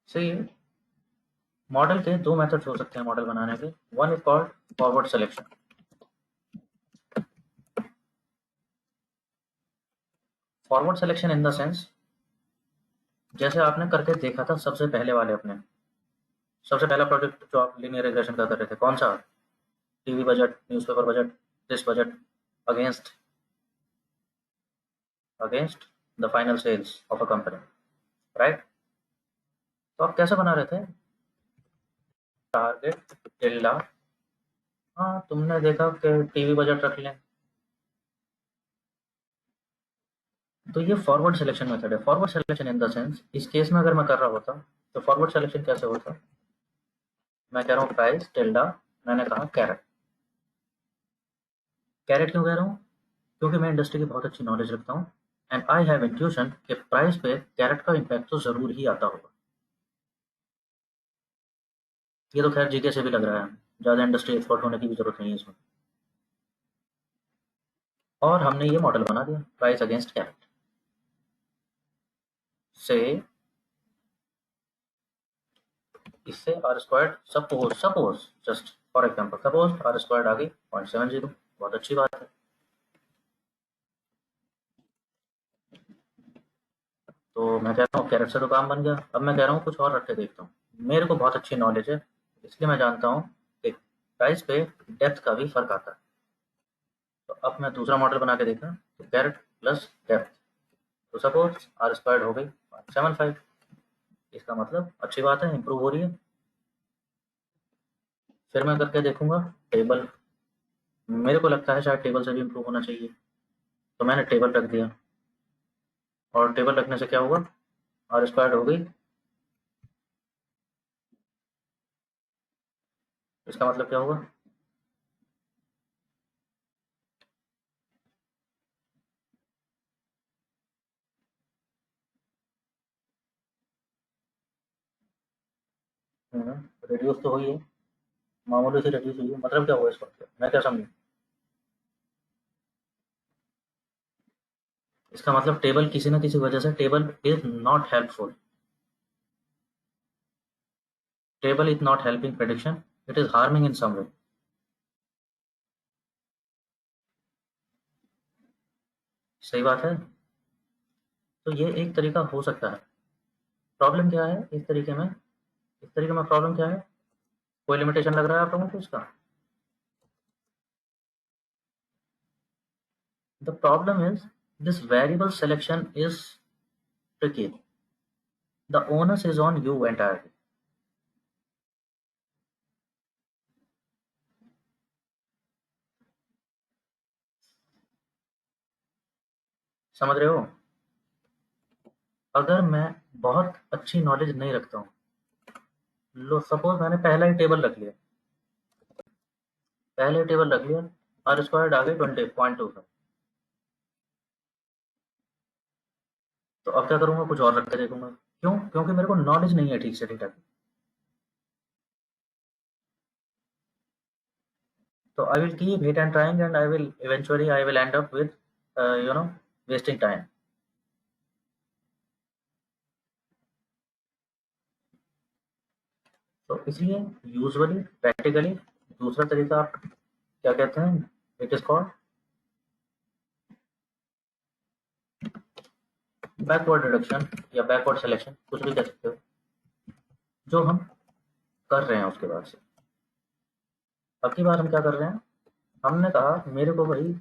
सही है, मॉडल के दो मेथड्स हो सकते हैं मॉडल बनाने के। One is called forward selection. Forward selection in the sense, जैसे आपने करके देखा था सबसे पहले वाले अपने, सबसे पहला प्रोजेक्ट जो आप लीनियर रिग्रेशन का कर रहे थे, कौन सा? TV budget, newspaper budget, this budget against the final sales of a company, right? तो आप कैसे बना रहे थे? टारगेट टिल्डा, हाँ तुमने देखा कि टीवी बजट रख लें, तो ये फॉरवर्ड सिलेक्शन मेथड है। Forward selection in the sense, इस केस में अगर मैं कर रहा होता तो फॉरवर्ड सिलेक्शन कैसे होता? मैं कह रहा हूँ प्राइस टिल्डा, मैंने कहा कैरेट। कैरेट क्यों कह रहा हूँ? क्योंकि मैं इंडस्ट्री की बहुत अच्छी नॉलेज रखता हूँ एंड आई हैव इंट्यूशन कि प्राइस पे कैरेट का इम्पैक्ट तो जरूर ही आता होगा। ये तो खैर जीके से भी लग रहा है, ज़्यादा इंडस्ट्री एक्सपर्ट होने की भी जरूरत नहीं है इसमें। और हमने ये मॉडल बना दिया प्राइस अगेंस्ट कैरेट से, इससे R squared, suppose just for example suppose R squared आ गई 0.70, बहुत अच्छी बात है। तो मैं कह रहा हूँ कैरेट से तो काम बन गया, अब मैं कह रहा हूँ कुछ और रख के देखता हूँ। मेरे को बहुत अच्छी नॉलेज है, इसलिए मैं जानता हूँ कि प्राइस पे डेप्थ का भी फर्क आता है। तो अब मैं दूसरा मॉडल बना के देखा, तो कैरेट प्लस डेप्थ, तो सपोज आर स्क्वायर्ड हो गई 0.75, इसका मतलब अच्छी बात है, इंप्रूव हो रही है। फिर मैं करके देखूंगा टेबल, मेरे को लगता है शायद टेबल से भी इंप्रूव होना चाहिए, तो मैंने टेबल रख दिया, और टेबल रखने से क्या हुआ? आर स्क्वायर्ड हो गई, इसका मतलब क्या होगा? रिड्यूस तो हुई है, मामूली से रिड्यूस हुई है, मतलब क्या हुआ इसका? मैं क्या समझूं? इसका मतलब टेबल किसी न किसी वजह से, table is not helpful, table is not helping prediction, it is harming in some way. सही बात है, तो ये एक तरीका हो सकता है। प्रॉब्लम क्या है इस तरीके में? इस तरीके में प्रॉब्लम क्या है? कोई लिमिटेशन लग रहा है आप लोगों को इसका? The problem is this variable selection is tricky, the onus is on you entirely। समझ रहे हो? अगर मैं बहुत अच्छी नॉलेज नहीं रखता हूँ, लो सपोज मैंने पहला ही टेबल रख लिया, पहले ही टेबल रख लिया, आर स्क्वायर्ड आ गई 20.25, तो अब क्या करूंगा? कुछ और रख के देखूंगा। क्यों? क्योंकि मेरे को नॉलेज नहीं है ठीक से डेटा की। तो I will keep hit and trying and I will eventually I will end up with wasting time. तो इसलिए यूजुअली प्रैक्टिकली दूसरा तरीका आप क्या कहते हैं, it is called backward reduction या बैकवर्ड सिलेक्शन, कुछ भी कह सकते हो, जो हम कर रहे हैं उसके बाद से। अब की बार हम क्या कर रहे हैं? हमने कहा मेरे को भाई,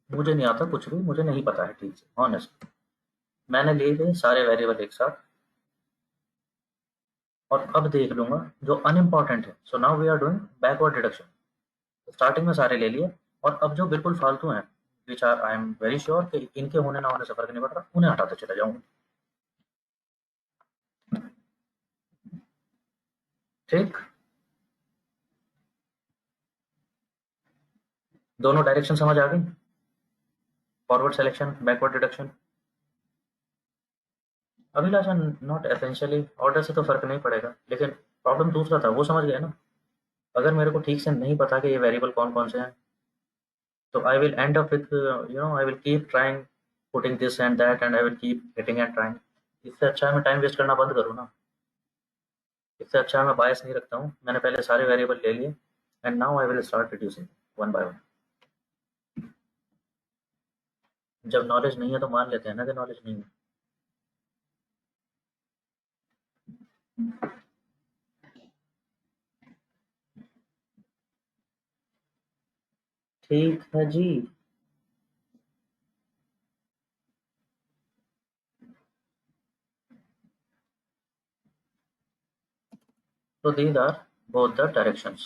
मुझे नहीं आता कुछ भी, मुझे नहीं पता है ठीक से, ऑनेस्ट। मैंने ले लिए सारे वेरिएबल एक साथ, और अब देख लूंगा जो अनइम्पॉर्टेंट है। So now we are doing backward reduction. Starting में सारे ले लिए, और अब जो बिल्कुल फालतू हैं, which are I am very sure कि इनके होने ना होने से फर्क नहीं पड़ रहा, उन्हें हटाते चले जाऊंगा। ठीक, दोनों डायरेक्शन समझ आ गई, forward selection, backward reduction. Abhilasha not essentially, order से तो फर्क नहीं पड़ेगा, लेकिन प्रॉब्लम दूसरा था, वो समझ गए ना? अगर मेरे को ठीक से नहीं पता कि ये वेरिएबल कौन कौन से हैं, तो I will end up with I will keep trying putting this and that and I will keep hitting and trying. इससे अच्छा है मैं टाइम वेस्ट करना बंद करूँ ना। इससे अच्छा है मैं बायस नहीं रखता हूँ, मैंने पहले सारे वेरिएबल ले लिए and now I will start reducing one by one. जब नॉलेज नहीं है तो मान लेते हैं ना कि नॉलेज नहीं है। ठीक है जी। तो these are both the directions.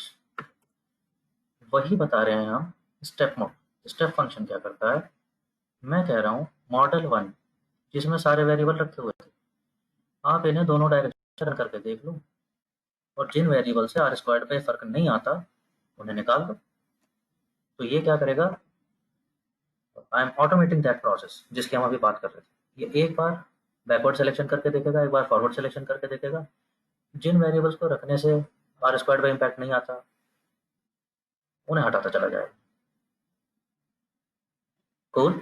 वही बता रहे हैं हम स्टेप मोड। स्टेप फंक्शन क्या करता है, मैं कह रहा हूँ मॉडल 1 जिसमें सारे वेरिएबल रखे हुए थे, आप इन्हें दोनों डायरेक्शन करके देख लो और जिन वेरिएबल से आर स्क्वायर्ड पे फर्क नहीं आता उन्हें निकाल दो। तो ये क्या करेगा, I am automating that process जिसकी हम अभी बात कर रहे थे। ये एक बार बैकवर्ड सिलेक्शन करके देखेगा, एक बार फॉरवर्ड सिलेक्शन करके देखेगा, जिन वेरिएबल्स को रखने से आर स्क्वायर्ड पे इम्पैक्ट नहीं आता उन्हें हटाता चला जाएगा। कूल।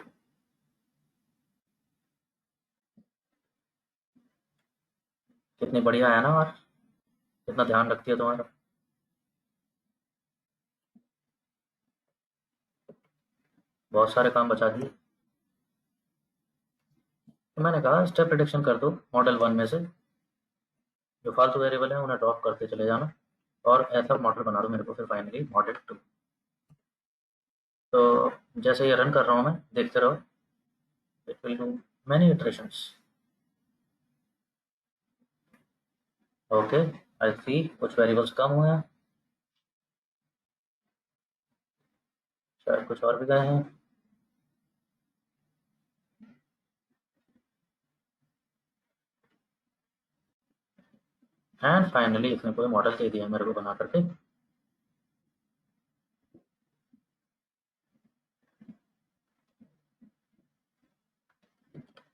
कितनी बढ़िया है ना यार, कितना ध्यान रखती है तुम्हारा। बहुत सारे काम बचा दिए। तो मैंने कहा स्टेप प्रिडिक्शन कर दो मॉडल 1 में से, जो फालतू वेरिएबल है उन्हें ड्रॉप करते चले जाना और ऐसा मॉडल बना दो मेरे को फिर फाइनली मॉडल 2। तो जैसे ये रन कर रहा हूँ मैं, देखते रहो, it will do many iterations. Okay, I see कुछ वेरिएबल्स कम हुए हैं, शायद कुछ और भी गए हैं। एंड फाइनली इसने कोई मॉडल दे दिया मेरे को बना करके।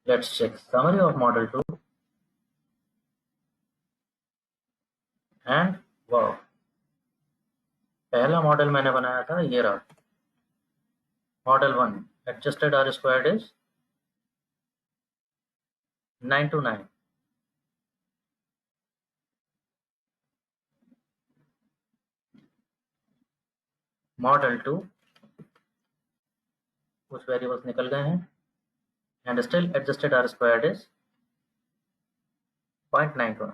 Let's check summary of model 2 and wow, पहला मॉडल मैंने बनाया था ये रहा, model 1 adjusted R squared is 9 to 9। Model 2 कुछ वेरिएबल्स निकल गए हैं and still adjusted R squared is 0.929।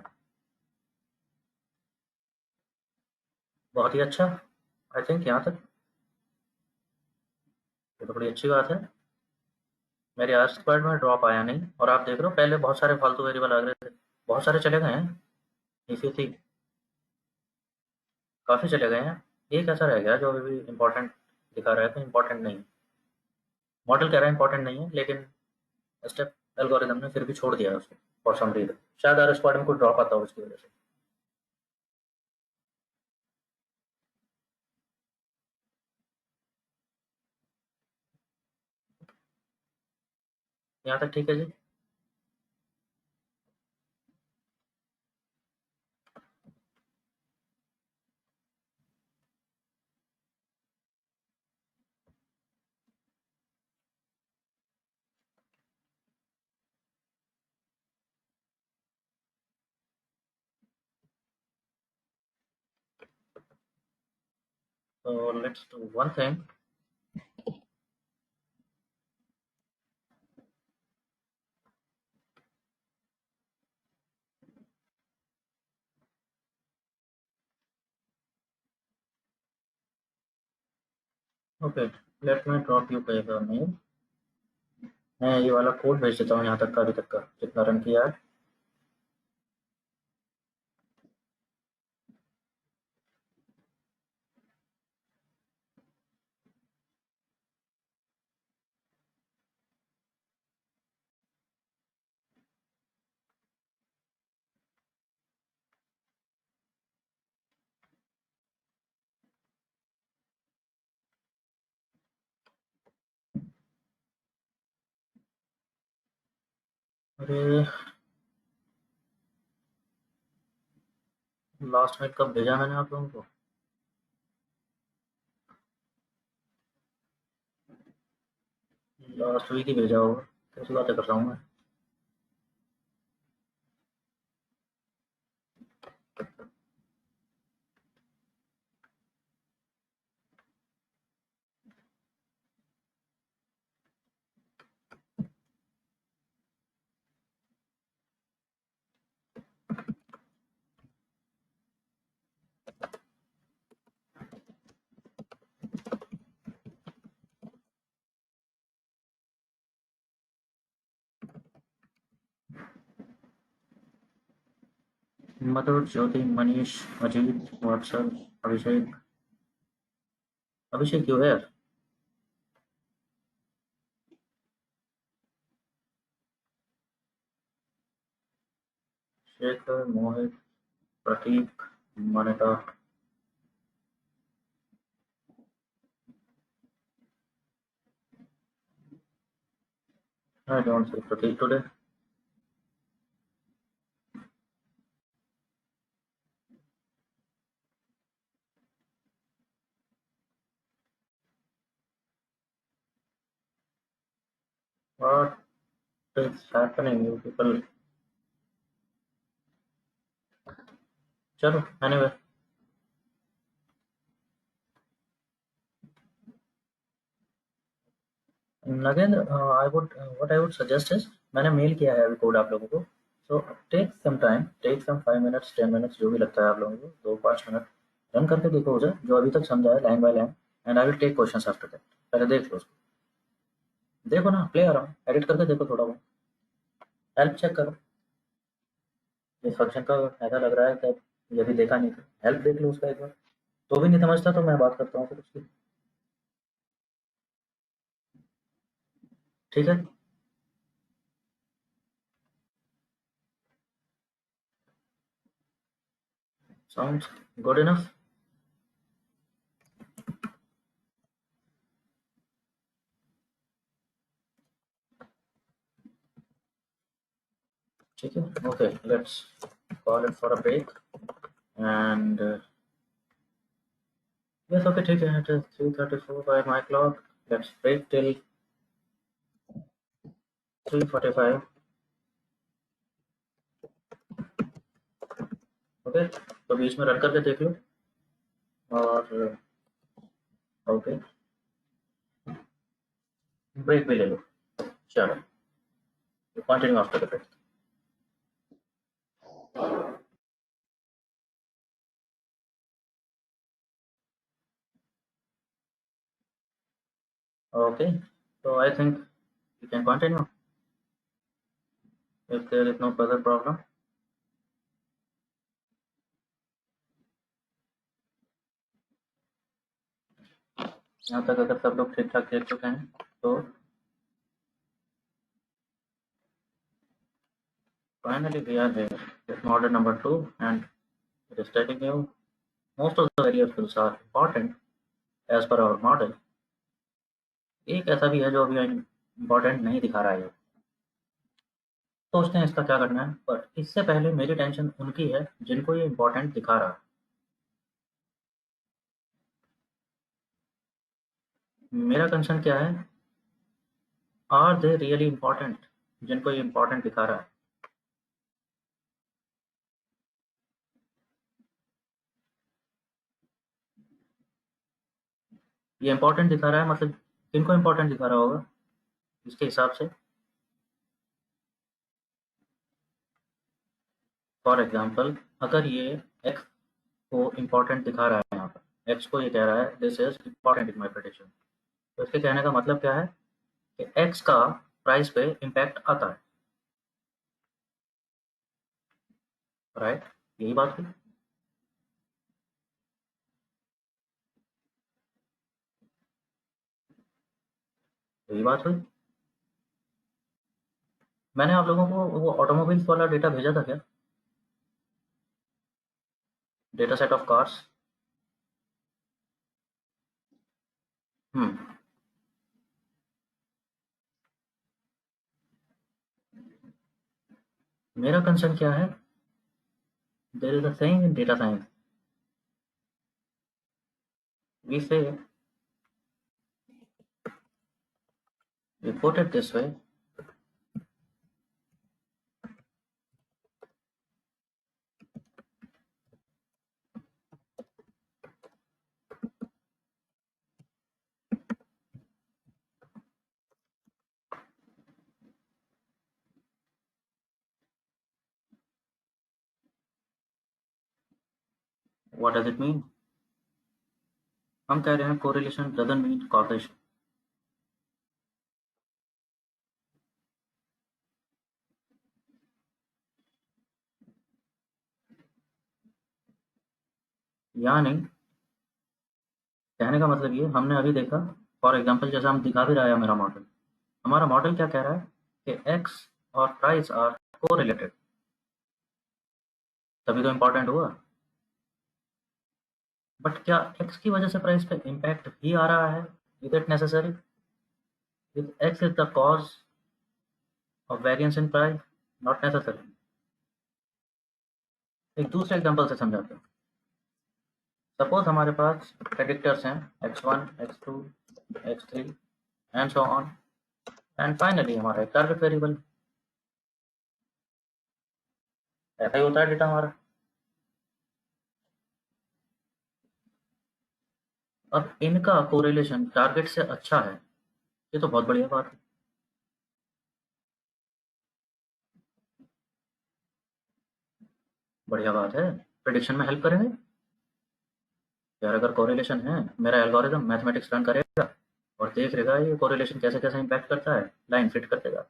बहुत ही अच्छा। आई थिंक यहाँ तक ये तो बड़ी अच्छी बात है। मेरे आर स्क्वायर्ड में ड्रॉप आया नहीं और आप देख रहे हो पहले बहुत सारे फालतू वेरिएबल आ गए थे, बहुत सारे चले गए हैं। इसी थी, काफ़ी चले गए हैं। एक ऐसा रह गया जो अभी भी इम्पोर्टेंट दिखा रहा है, तो इम्पोर्टेंट नहीं है, मॉडल कह रहा है इम्पोर्टेंट नहीं है, लेकिन स्टेप एल्गोरिदम ने फिर भी छोड़ दिया है उसको फॉर सम रीजन। शायद आर स्क्वाड में कोई ड्रॉप आता हो उसकी वजह से। यहाँ तक ठीक है जी। तो let's do one thing. Okay, let me drop you page और मेल। मैं ये वाला कोड भेज देता हूँ यहाँ तक का, अभी तक का जितना रन किया है। अरे लास्ट में कब भेजा मैंने आप लोगों को? लास्ट वीक ही भेजा होगा, कैसी बातें कर रहा हूँ मैं। Madhur, Jyoti, Manish, Ajit, Vatsal, Abhishek. Abhishek, you here? Shekhar, Mohit, Prateek, Monika. I don't see Prateek today. What is happening, you people? Chalo, anyway. Nagendra, what I would suggest is, मैंने मेल किया है अभी कोड आप लोगों को. So take some 5 minutes 10 minutes जो भी लगता है आप लोगों को, 2-5 मिनट रन करके देखो उसे, जो अभी तक समझा है line by line, and I will take questions after that. पहले देख लो उसको, देखो ना, प्ले अराउंड, एडिट करके देखो थोड़ा बहुत, हेल्प चेक करो. इस फंक्शन का ऐसा लग रहा है कि ये भी देखा नहीं था, हेल्प देख लो उसका एक बार. तो भी नहीं समझता तो मैं बात करता हूँ फिर उसकी. ठीक है. Sounds good enough. ठीक है. Okay, let's call it for a break. And yes, okay, ठीक है. It is 3:34 by my clock. Let's break till 3:45. Okay, तो बीच में रन करके देख लो. और ओके, ब्रेक भी ले लो. चलो, continue after the break. Okay, so I think you can continue if there is no further problem. यहाँ तक अगर सब लोग ठीक ठाक देख चुके हैं तो finally we are here with model number 2, and it is telling you most of the variables are important as per our model. एक ऐसा भी है जो अभी इम्पोर्टेंट नहीं दिखा रहा है. सोचते हैं इसका क्या करना है, पर इससे पहले मेरी टेंशन उनकी है जिनको ये इम्पोर्टेंट दिखा रहा है. मेरा कंसर्न क्या है, आर दे रियली इम्पोर्टेंट, जिनको ये इम्पोर्टेंट दिखा रहा है. ये इम्पोर्टेंट दिखा रहा है मतलब किनको इम्पोर्टेंट दिखा रहा होगा इसके हिसाब से. फॉर एग्जाम्पल, अगर ये एक्स को इम्पोर्टेंट दिखा रहा है, यहाँ पर एक्स को ये कह रहा है this is important in my prediction, तो इसके कहने का मतलब क्या है कि एक्स का प्राइस पे इम्पैक्ट आता है. राइट, यही बात हुई. यही बात हुई. मैंने आप लोगों को वो ऑटोमोबाइल्स वाला डेटा भेजा था क्या, डेटा सेट ऑफ कार्स. मेरा कंसर्न क्या है, there is a saying in data science, we say we put it this way, what does it mean. हम कह रहे हैं correlation doesn't mean causation. यानी कहने का मतलब ये, हमने अभी देखा फॉर एग्जांपल, जैसे हम दिखा भी रहा है मेरा मॉडल, हमारा मॉडल क्या कह रहा है कि एक्स और प्राइस आर कोरिलेटेड, तभी तो इम्पोर्टेंट हुआ। बट क्या एक्स की वजह से प्राइस पे इम्पैक्ट भी आ रहा है? Is it necessary? Is x is the cause of variance in price? Not necessary. एक दूसरे एग्जांपल से समझाते हैं। सपोज हमारे पास प्रेडिक्टर्स हैं x1, x2, x3 and so on, and finally हमारा एक टारगेट वेरिएबल। ऐसा ही होता है डेटा हमारा। अब इनका कोरिलेशन टारगेट से अच्छा है, ये तो बहुत बढ़िया बात है। बढ़िया बात है, प्रेडिक्शन में हेल्प करेंगे यार। अगर कोरिलेशन है, मेरा एल्गोरिथम मैथमेटिक्स रन करेगा और देख लेगा ये कोरिलेशन कैसे कैसे इंपैक्ट करता है, लाइन फिट कर देगा।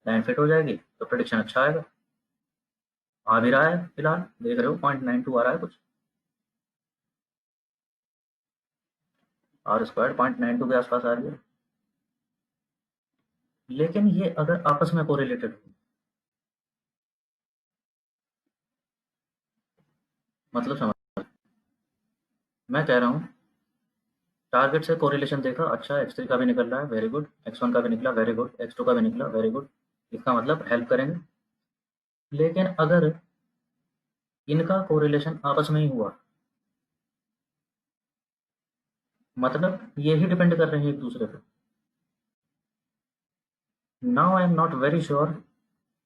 लाइन फिट हो जाएगी तो प्रेडिक्शन अच्छा आएगा। आ भी रहा है, फिलहाल देख रहे हो 0.92 आ रहा है कुछ, आर स्क्वायर 0.92 के आसपास आ रही है। लेकिन ये अगर आपस में कोरिलेटेड हो, मतलब समझ, मैं कह रहा हूँ टारगेट से कोरिलेशन देखा, अच्छा x3 का भी निकल रहा है, वेरी गुड, x1 का भी निकला, वेरी गुड, x2 का भी निकला, वेरी गुड, इसका मतलब हेल्प करेंगे। लेकिन अगर इनका कोरिलेशन आपस में ही हुआ, मतलब ये ही डिपेंड कर रहे हैं एक दूसरे पे, now I am not very sure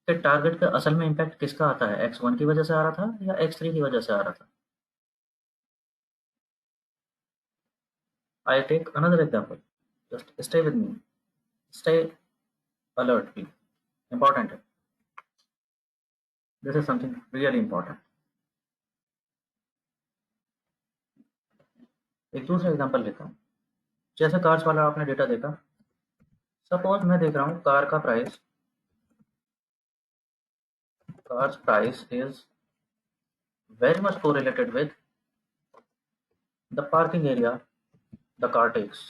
कि टारगेट का असल में इम्पैक्ट किसका आता है, x1 की वजह से आ रहा था या x3 की वजह से आ रहा था। I take another example, just stay with me, stay alert please, important है, this is something really important. एक दूसरा एग्जाम्पल लेता हूँ। जैसे कार्स वाला आपने डेटा देखा, सपोज मैं देख रहा हूँ cars price is very much correlated with the parking area the car takes.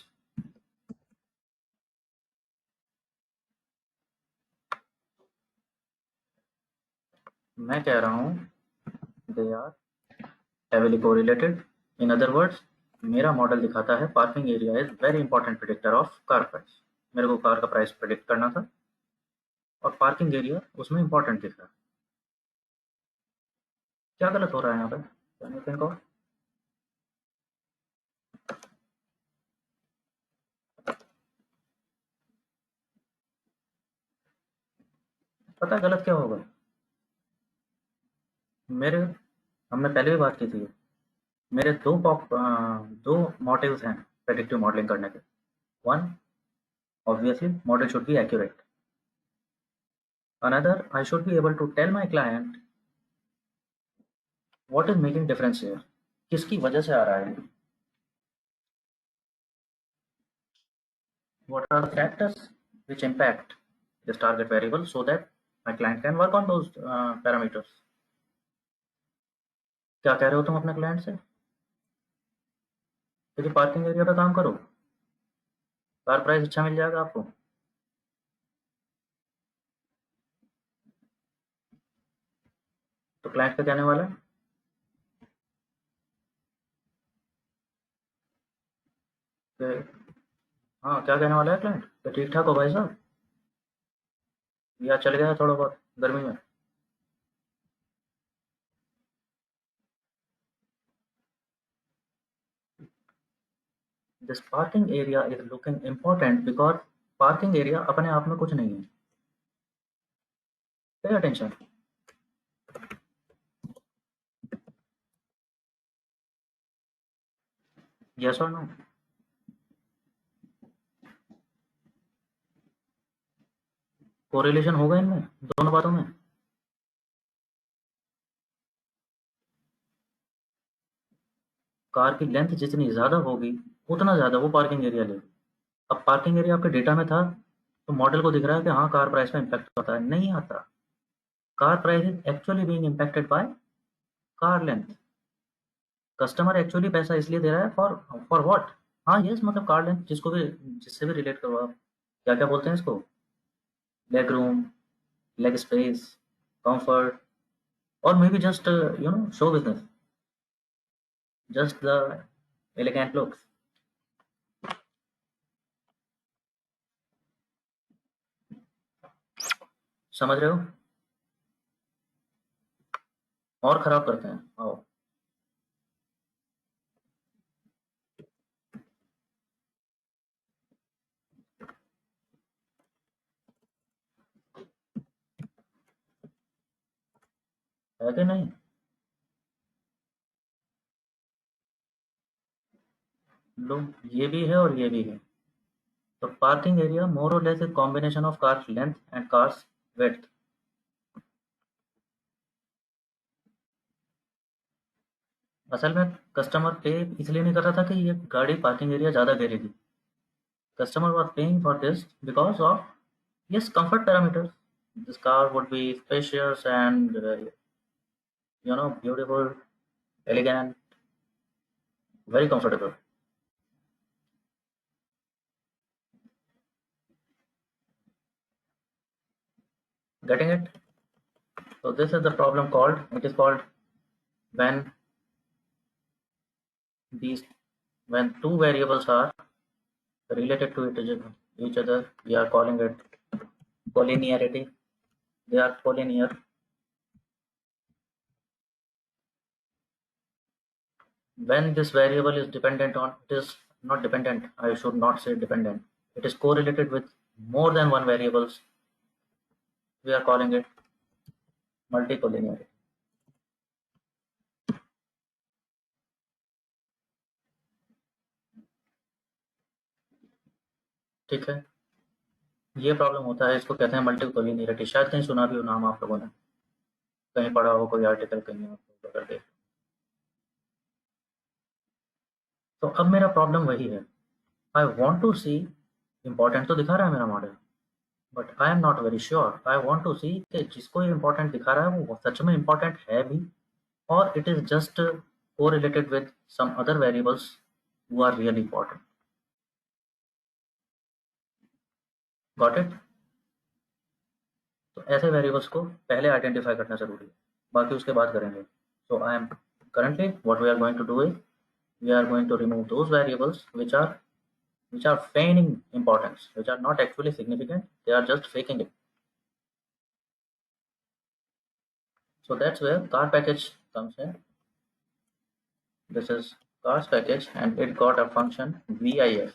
मैं कह रहा हूँ they are heavily correlated. In other words, मेरा मॉडल दिखाता है parking area is very important predictor of car price. मेरे को कार का प्राइस प्रिडिक्ट करना था और पार्किंग एरिया उसमें इंपॉर्टेंट दिख रहा है। क्या गलत हो रहा है यहाँ पे? Can you think of? पता है गलत क्या होगा? मेरे हमने पहले भी बात की थी, मेरे दो मोटिव्स हैं प्रेडिक्टिव मॉडलिंग करने के। One, obviously model should be accurate. Another, I should be able to tell my client what is making difference here, किसकी वजह से आ रहा है, what are the factors which impact this target variable so that my client can work on those parameters. क्या कह रहे हो तुम अपने क्लाइंट से? क्योंकि पार्किंग एरिया पे काम करो, कार प्राइस अच्छा मिल जाएगा आपको। तो क्लाइंट क्या कहने वाला है कि हाँ, क्या कहने वाला है क्लाइंट कि ठीक ठाक हो भाई साहब, या चल गया है थोड़ा बहुत गर्मी में। This parking area is looking important because parking area अपने आप में कुछ नहीं है। Pay attention. यस और नो? कोरिलेशन होगा इनमें, दोनों बातों में। कार की लेंथ जितनी ज़्यादा होगी उतना ज़्यादा वो पार्किंग एरिया लेगी। अब पार्किंग एरिया आपके डेटा में था तो मॉडल को दिख रहा है कि हाँ कार प्राइस में इम्पैक्ट होता है, नहीं आता। Car price is actually being impacted by car length. Customer actually पैसा इसलिए दे रहा है फॉर व्हाट? हाँ यस, मतलब कार लेंथ जिसको भी, जिससे भी रिलेट करो आप, क्या क्या बोलते हैं इसको, leg room, leg space, comfort, और maybe just show business, just the elegant looks. समझ रहे हो? और खराब करते हैं, आओ। है कि नहीं? लो, ये भी है और ये भी है। तो पार्किंग एरिया मोर और less is combination of cars length and cars width. असल में कस्टमर पे इसलिए नहीं कर रहा था कि ये गाड़ी पार्किंग एरिया ज़्यादा घेरेगी। Customer was paying for this because of, yes, comfort parameters. This car would be spacious and beautiful, elegant, very comfortable. Getting it? So this is the problem called. It is called when these when two variables are related to each other. We are calling it collinearity. They are collinear. When this variable is dependent on, it is not dependent. I should not say dependent. It is correlated with more than one variables. We are calling it multicollinearity. ठीक है, ये problem होता है, इसको कहते हैं multicollinearity. शायद कहीं सुना भी हो नाम आप लोगों ने, कहीं पढ़ा हो, कोई आर्टिकल कहीं आप पकड़ के। तो अब मेरा प्रॉब्लम वही है, I want to see, important तो दिखा रहा है मेरा model, but I am not very sure. I want to see कि जिसको ये इम्पोर्टेंट दिखा रहा है वो सच में इम्पोर्टेंट है भी, और it is just correlated with some other variables who are really important. Got it? तो ऐसे वेरिएबल्स को पहले आइडेंटिफाई करना जरूरी है, बाकी उसके बाद करेंगे। So I am currently what we are going to do is we are going to remove those variables which are feigning importance, which are not actually significant, they are just faking it. So that's where car package comes in. This is cars package and it got a function VIF.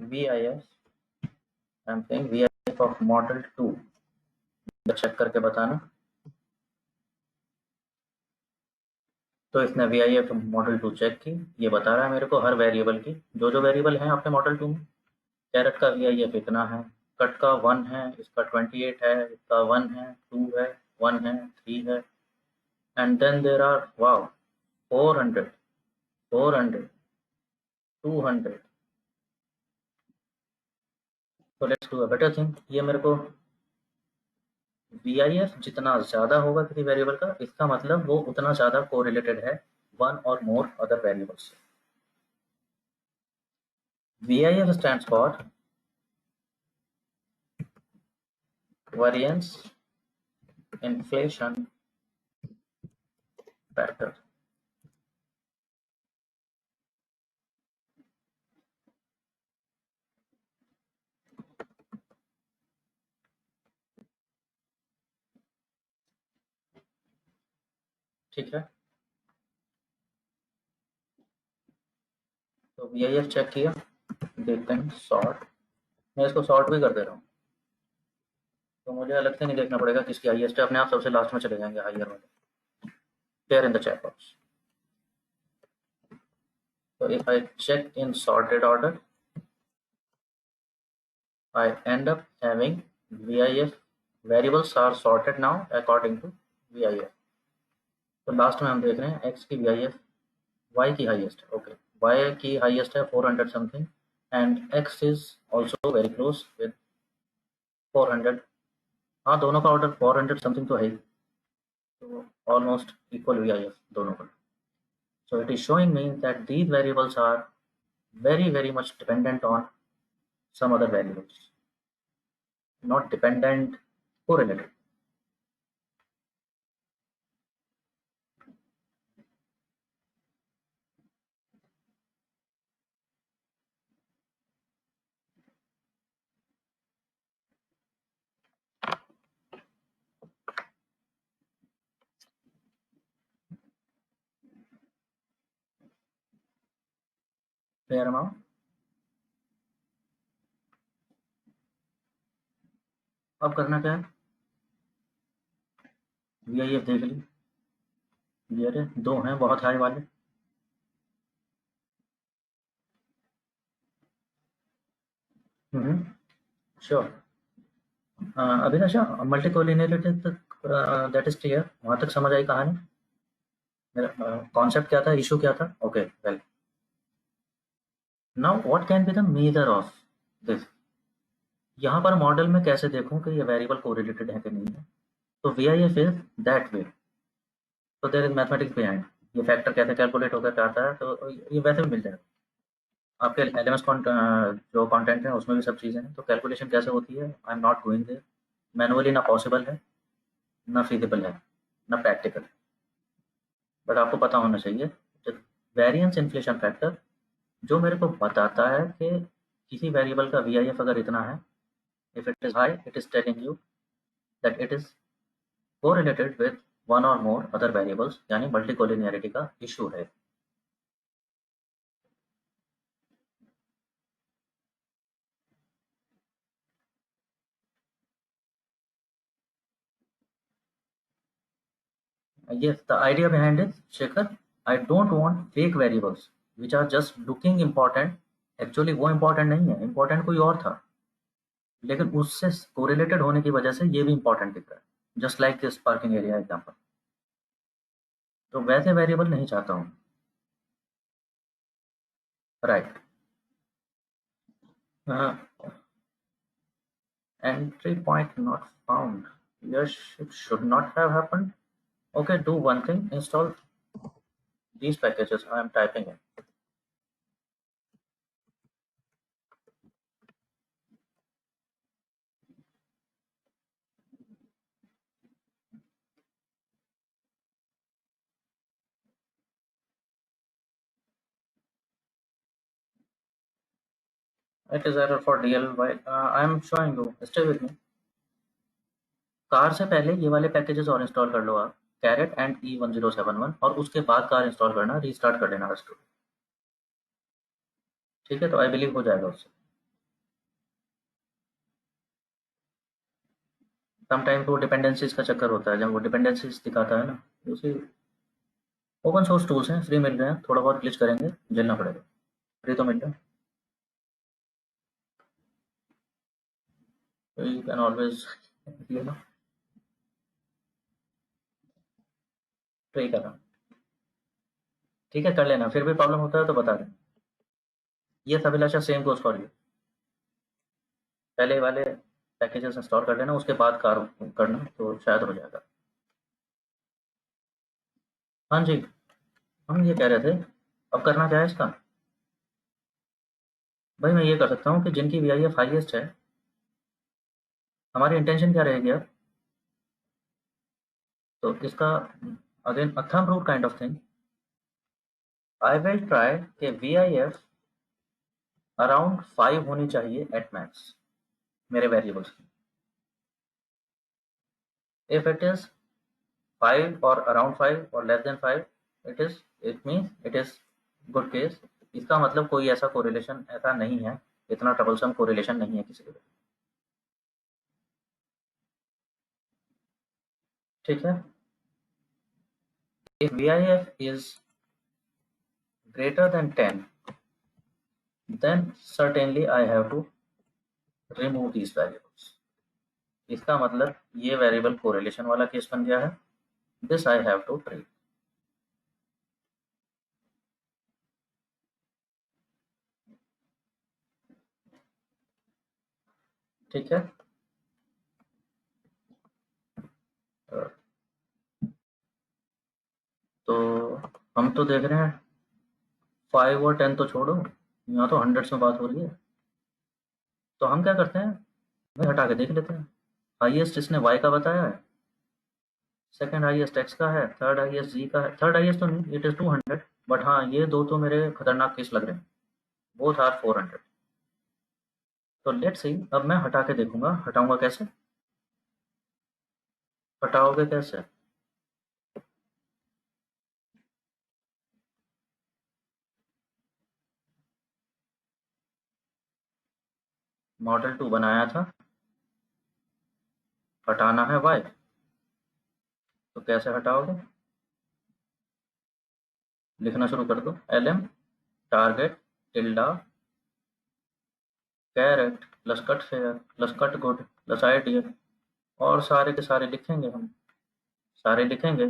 VIF, I'm saying VIF of model 2, check करके बताना। तो इसने VIF model 2 check की, ये बता रहा है मेरे को हर वेरिएबल की, जो जो वेरिएबल हैं अपने मॉडल 2 में। कैरेट का VIF इतना है, कट का 1 है, इसका 28 है, इसका 1 है, 2 है, 1 है, 3 है, and then there are wow 400, 400, 200। तो let's do a better thing. ये मेरे को VIF जितना ज़्यादा होगा किसी वेरिएबल का, इसका मतलब वो उतना ज़्यादा कोरिलेटेड है वन और मोर अदर वेरिएबल्स से। VIF stands for variance inflation factor. ठीक है, तो VIF चेक किया, देखते हैं सॉर्ट। मैं इसको सॉर्ट भी कर दे रहा हूँ, तो मुझे अलग से नहीं देखना पड़ेगा किसकी हाईएस्ट है, अपने आप सबसे लास्ट में चले जाएंगे हायर वाले, there in the chat box. So if I check in sorted order, I end up having VIF variables are sorted now according to VIF. तो लास्ट में हम देख रहे हैं x की VIF y की हाईएस्ट है, ओके, y की हाईएस्ट है 400 something and x is also very close with 400 हाँ, दोनों का ऑर्डर 400 समथिंग तो है ही, तो ऑलमोस्ट इक्वल VIF दोनों का. So it is showing me that these variables are very very much dependent on some other variables, not dependent, correlated. Clear amount. अब करना क्या है, VIF देख ली, ये दो हैं बहुत हाई वाले. श्योर. अभिलाषा, मल्टी कोलिनियरिटी तक दैट इज क्लियर, वहाँ तक समझ आई कहानी. मेरा कॉन्सेप्ट क्या था, इशू क्या था. Okay, well, now what can be the measure of this. यहाँ पर मॉडल में कैसे देखूं कि ये वेरिएबल कोरिलेटेड है कि नहीं है. तो VIF इज दैट वे. तो देयर इज मैथमेटिक्स बिहाइंड. ये फैक्टर कैसे कैलकुलेट होकर क्या आता है, तो ये वैसे भी मिल जाएगा आपके LMS जो कंटेंट है उसमें भी सब चीज़ें हैं. तो कैलकुलेशन कैसे होती है, I am not going there. Manually ना पॉसिबल है, ना फिजिबल है, ना प्रैक्टिकल. बट आपको पता होना चाहिए वेरिएंस इन्फ्लेशन फैक्टर जो मेरे को बताता है कि किसी वेरिएबल का VIF अगर इतना है, if it is high it is telling you that it is correlated with one और मोर अदर वेरिएबल्स, यानी मल्टी कोलिनियरिटी का इशू है. Yes, the idea behind it, Shekhar, I don't want fake variables which are just looking important. Actually वो important नहीं है, important कोई और था, लेकिन उससे कोरिलेटेड होने की वजह से ये भी important दिख रहा है. Just like this parking area example. तो वैसे वेरिएबल नहीं चाहता हूँ. Right. Entry point not found. Yes, it should not have happened. Okay, do one thing, install these packages I am typing in. It is error for DL. I am showing you. Stay with me. Car से पहले ये वाले packages और install कर लो आप, carrot and E1071, और उसके बाद कार इंस्टॉल करना, रीस्टार्ट कर देना रेस्टोर. ठीक है, तो आई बिलीव हो जाएगा उससे. समटाइम्स वो डिपेंडेंसीज का चक्कर होता है, जब वो डिपेंडेंसीज दिखाता है ना, उसी ओपन सोर्स टूल्स हैं, फ्री मिल रहे हैं, थोड़ा बहुत ग्लिच करेंगे, झेलना पड़ेगा. फ्री तो मिल रहा है, तो you can always you know try करना. ठीक है, कर लेना, फिर भी प्रॉब्लम होता है तो बता देना. ये सब अभिलाषा सेम गोज फॉर यू. पहले वाले पैकेजेस इंस्टॉल कर लेना, उसके बाद कार करना, तो शायद हो जाएगा. हाँ जी, हम ये कह रहे थे, अब करना क्या है इसका. भाई मैं ये कर सकता हूँ कि जिनकी VIF हाईएस्ट है, हमारी इंटेंशन क्या रहेगी अब. तो इसका again a thumb rule kind of thing, I will try कि VIF अराउंड 5 होनी चाहिए एट मैक्स मेरे वेरिएबल्स की. इफ इट इज 5 और अराउंड 5 और less than 5, it means it is good case. इसका मतलब कोई ऐसा कोरिलेशन ऐसा नहीं है, इतना ट्रबलसम कोरिलेशन नहीं है किसी के लिए. ठीक है. If VIF is greater than 10, then certainly I have to remove these variables. इसका मतलब ये वेरिएबल कोरिलेशन वाला केस बन गया है. This I have to treat. ठीक है. तो हम तो देख रहे हैं 5 और 10 तो छोड़ो, यहाँ तो हंड्रेड्स में बात हो रही है। तो हम क्या करते हैं, भाई हटा के देख लेते हैं। हाईएस्ट इसने y का बताया है, सेकंड हाईएस्ट x का है, थर्ड हाईएस्ट g का है। थर्ड हाईएस्ट तो नहीं, इट इज़ 200, बट हाँ ये दो तो मेरे खतरनाक केस लग रहे हैं, बोथ आर 400। तो लेट्स सी, अब मैं हटा के देखूंगा। हटाऊंगा कैसे, हटाओगे कैसे? मॉडल 2 बनाया था, हटाना है y, तो कैसे हटाओगे? लिखना शुरू कर दो, lm target tilde carat plus cut fair plus cut good plus ideal, और सारे के सारे लिखेंगे हम, सारे लिखेंगे,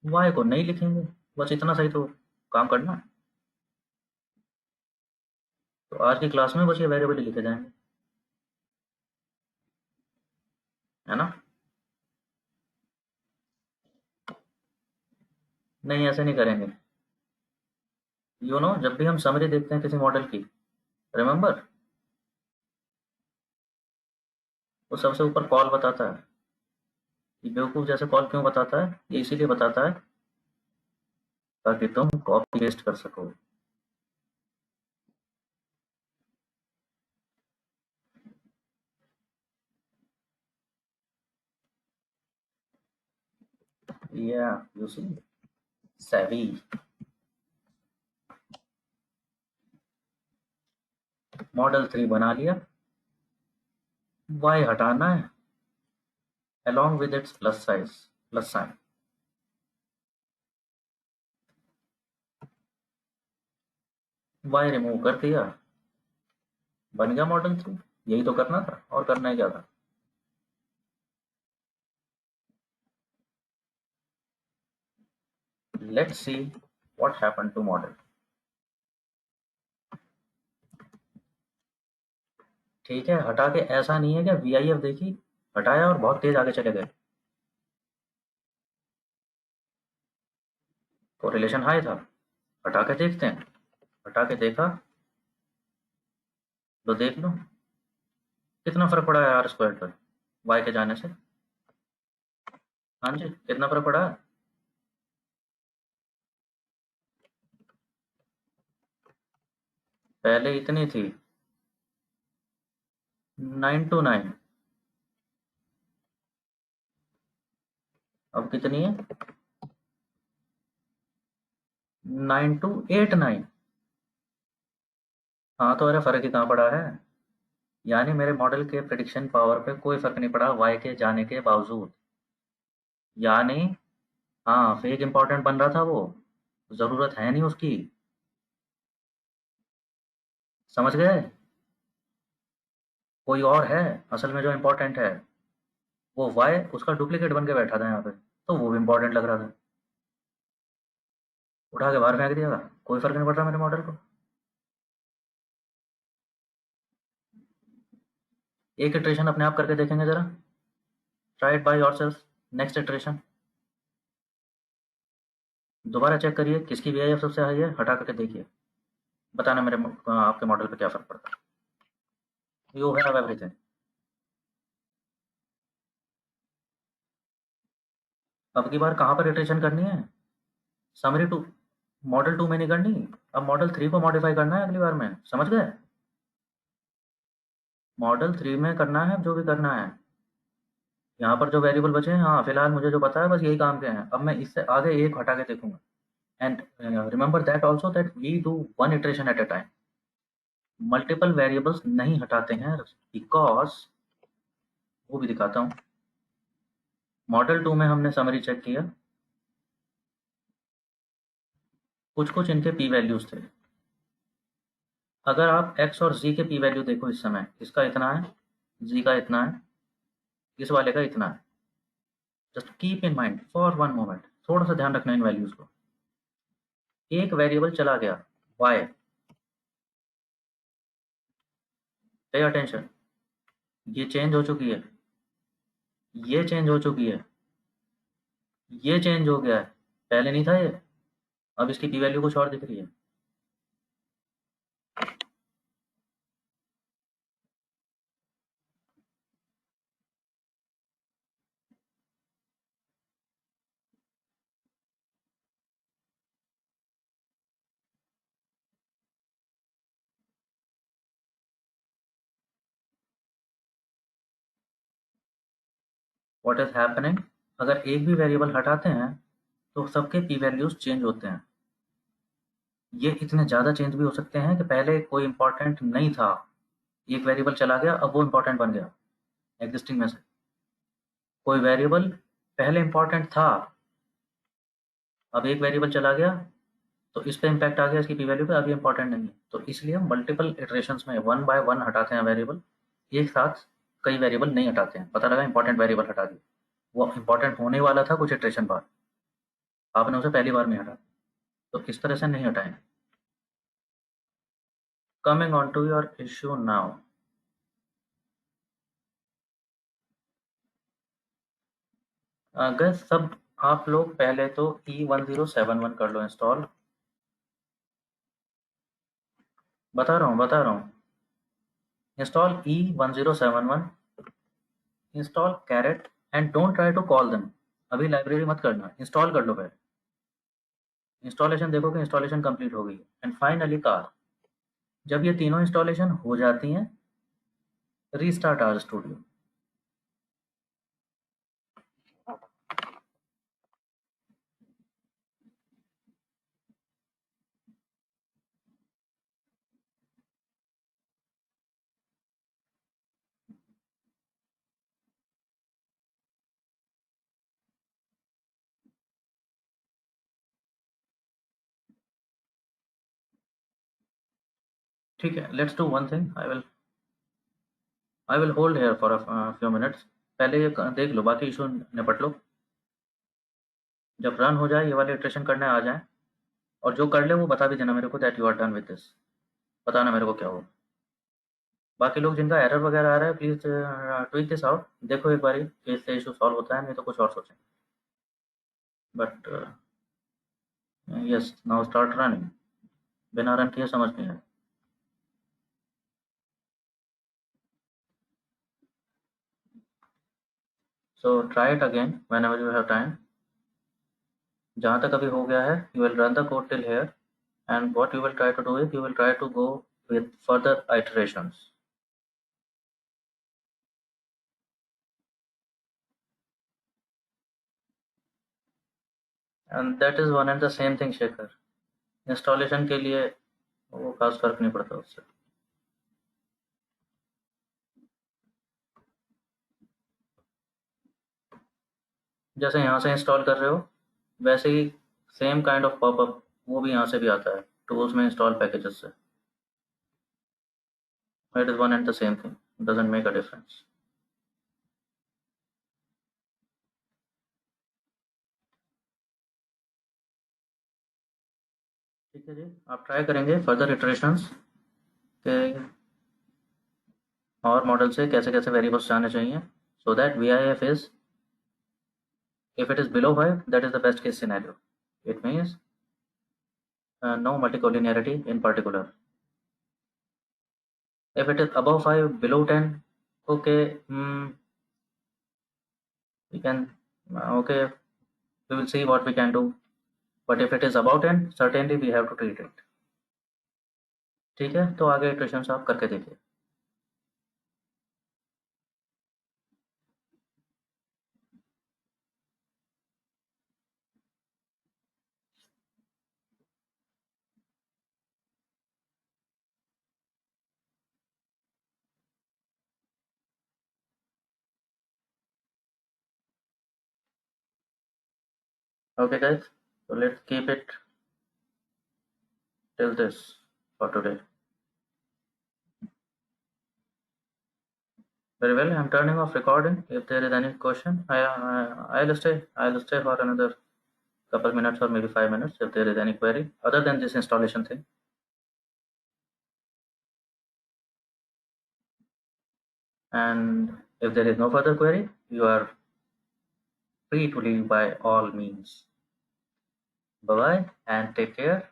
वाई को नहीं लिखेंगे। बस इतना सही तो काम करना है। तो आज की क्लास में बस ये वेरिएबल ही लिखे जाएंगे, है ना? नहीं, ऐसे नहीं करेंगे। जब भी हम समरी देखते हैं किसी मॉडल की, रिमेंबर, वो सबसे ऊपर कॉल बताता है। ये बेवकूफ़ जैसे कॉल क्यों बताता है? ये इसीलिए बताता है ताकि तुम कॉपी पेस्ट कर सको। या यू सी, savvy। मॉडल 3 बना लिया, y हटाना है along with its plus size, plus sign. y remove कर दिया, बन गया मॉडल 3। यही तो करना था, और करना ही क्या था। Let's see what happened to model. ठीक है, हटा के ऐसा नहीं है कि वीआईएफ देखी, हटाया और बहुत तेज आगे चले गए। कोरिलेशन हाई था, हटा के देखते हैं। हटा के देखा, तो देख लो कितना फर्क पड़ा है आर स्क्वायर पर वाई के जाने से। हाँ जी, कितना फर्क पड़ा है? पहले इतनी थी 9 to 9, अब कितनी है? 9 to 8 9। हाँ तो अरे फर्क ही कहाँ पड़ा है। यानी मेरे मॉडल के प्रिडिक्शन पावर पे कोई फर्क नहीं पड़ा वाई के जाने के बावजूद। यानी हाँ, फेक इंपॉर्टेंट बन रहा था वो, जरूरत है नहीं उसकी। समझ गए? कोई और है असल में जो इम्पोर्टेंट है, वो वाई उसका डुप्लीकेट बन के बैठा था यहाँ पे, तो वो भी इम्पोर्टेंट लग रहा था। उठा के बाहर फेंक दिया था, कोई फर्क नहीं पड़ रहा मेरे मॉडल को। एक इटरेशन अपने आप करके देखेंगे जरा, try it by yourself. Next iteration दोबारा चेक करिए किसकी वीआईएफ सबसे हाई है, हटा करके देखिए, बताना मेरे आपके मॉडल पे क्या फर्क पड़ता है। You have everything. अब की बार कहाँ पर इटरेशन करनी है? समरी टू, मॉडल 2 में नहीं करनी, अब मॉडल 3 को मॉडिफाई करना है अगली बार में, समझ गए? मॉडल 3 में करना है जो भी करना है। यहाँ पर जो वेरिएबल बचे हैं, हाँ फिलहाल मुझे जो पता है बस यही काम के हैं। अब मैं इससे आगे एक हटा के देखूंगा। And remember that also that we do one iteration at a time. Multiple variables नहीं हटाते हैं बिकॉज, वो भी दिखाता हूँ। मॉडल 2 में हमने समरी चेक किया, कुछ कुछ इनके पी वैल्यूज थे। अगर आप एक्स और जी के पी वैल्यू देखो इस समय, इसका इतना है, जी का इतना है, इस वाले का इतना है। Just keep in mind for one moment, थोड़ा सा ध्यान रखना इन वैल्यूज को। एक वेरिएबल चला गया वाई, पे अटेंशन, ये चेंज हो चुकी है, ये चेंज हो चुकी है, ये चेंज हो गया है, पहले नहीं था ये। अब इसकी पी वैल्यू कुछ और दिख रही है। व्हाट इज हैपनिंग, अगर एक भी वेरिएबल हटाते हैं तो सबके पी वैल्यूज चेंज होते हैं। ये इतने ज़्यादा चेंज भी हो सकते हैं कि पहले कोई इंपॉर्टेंट नहीं था, एक वेरिएबल चला गया, अब वो इंपॉर्टेंट बन गया एग्जिस्टिंग में से। कोई वेरिएबल पहले इंपॉर्टेंट था, अब एक वेरिएबल चला गया तो इस पे इम्पैक्ट आ गया इसकी पी वैल्यू पे, अब ये इंपॉर्टेंट नहीं है। तो इसलिए हम मल्टीपल इटरेशंस में वन बाय वन हटाते हैं वेरिएबल, एक साथ कई वेरिएबल नहीं हटाते हैं। पता लगा इंपॉर्टेंट वेरिएबल हटा दिया, वो इंपॉर्टेंट होने वाला था कुछ इटरेशन बाद, आपने उसे पहली बार में हटा, तो इस तरह से नहीं हटाएंगे। Coming on to your issue now, अगर सब आप लोग पहले तो E1071 कर लो इंस्टॉल। बता रहा हूँ, install E1071, install caret and don't try to call them. अभी लाइब्रेरी मत करना, इंस्टॉल कर लो पहले। इंस्टॉलेशन देखोगे इंस्टॉलेशन कंप्लीट हो गई है। एंड फाइनली कार, जब ये तीनों इंस्टॉलेशन हो जाती हैं, रीस्टार्ट आर स्टूडियो। ठीक है, let's do one thing, I will hold here for few minutes. पहले ये देख लो, बाकी इशू निपट लो। जब रन हो जाए, ये वाले इटरेशन करने आ जाए, और जो कर ले वो बता भी देना मेरे को that you are done with this, बताना मेरे को क्या हो। बाकी लोग जिनका एरर वगैरह आ रहा है, प्लीज़ ट्वीक दिस आउट, देखो एक बारी कि इससे इशू सॉल्व होता है, नहीं तो कुछ और सोचें। But yes, now start running. बिना रन किए समझ नहीं आया। So try it again whenever you have time. जहाँ तक अभी हो गया है, you will run the code till here, and what you will try to do is you will try to go with further iterations. And that is one and the same thing Shekhar, installation के लिए वो खास फर्क नहीं पड़ता उससे। जैसे यहाँ से इंस्टॉल कर रहे हो, वैसे ही सेम काइंड ऑफ पॉपअप वो भी यहाँ से भी आता है टूल्स में इंस्टॉल पैकेजेस से। It is one and the same thing, doesn't make a difference. ठीक है जी, आप ट्राई करेंगे फर्दर इटरेशंस के और मॉडल से कैसे कैसे वेरिएबल्स जाने चाहिए, so that VIF is, if it is below 5, that is the best case scenario. It means no multicollinearity in particular. If it is above 5, below 10, okay, we can, okay, we will see what we can do. But if it is above 10, certainly we have to treat it. ठीक है, तो आगे iteration आप करके देखिए। Okay guys, so let's keep it till this for today. Very well, I'm turning off recording. If there is any question, I'll stay for another couple minutes or maybe 5 minutes if there is any query other than this installation thing. And if there is no further query, you are free to leave by all means. Bye bye and take care.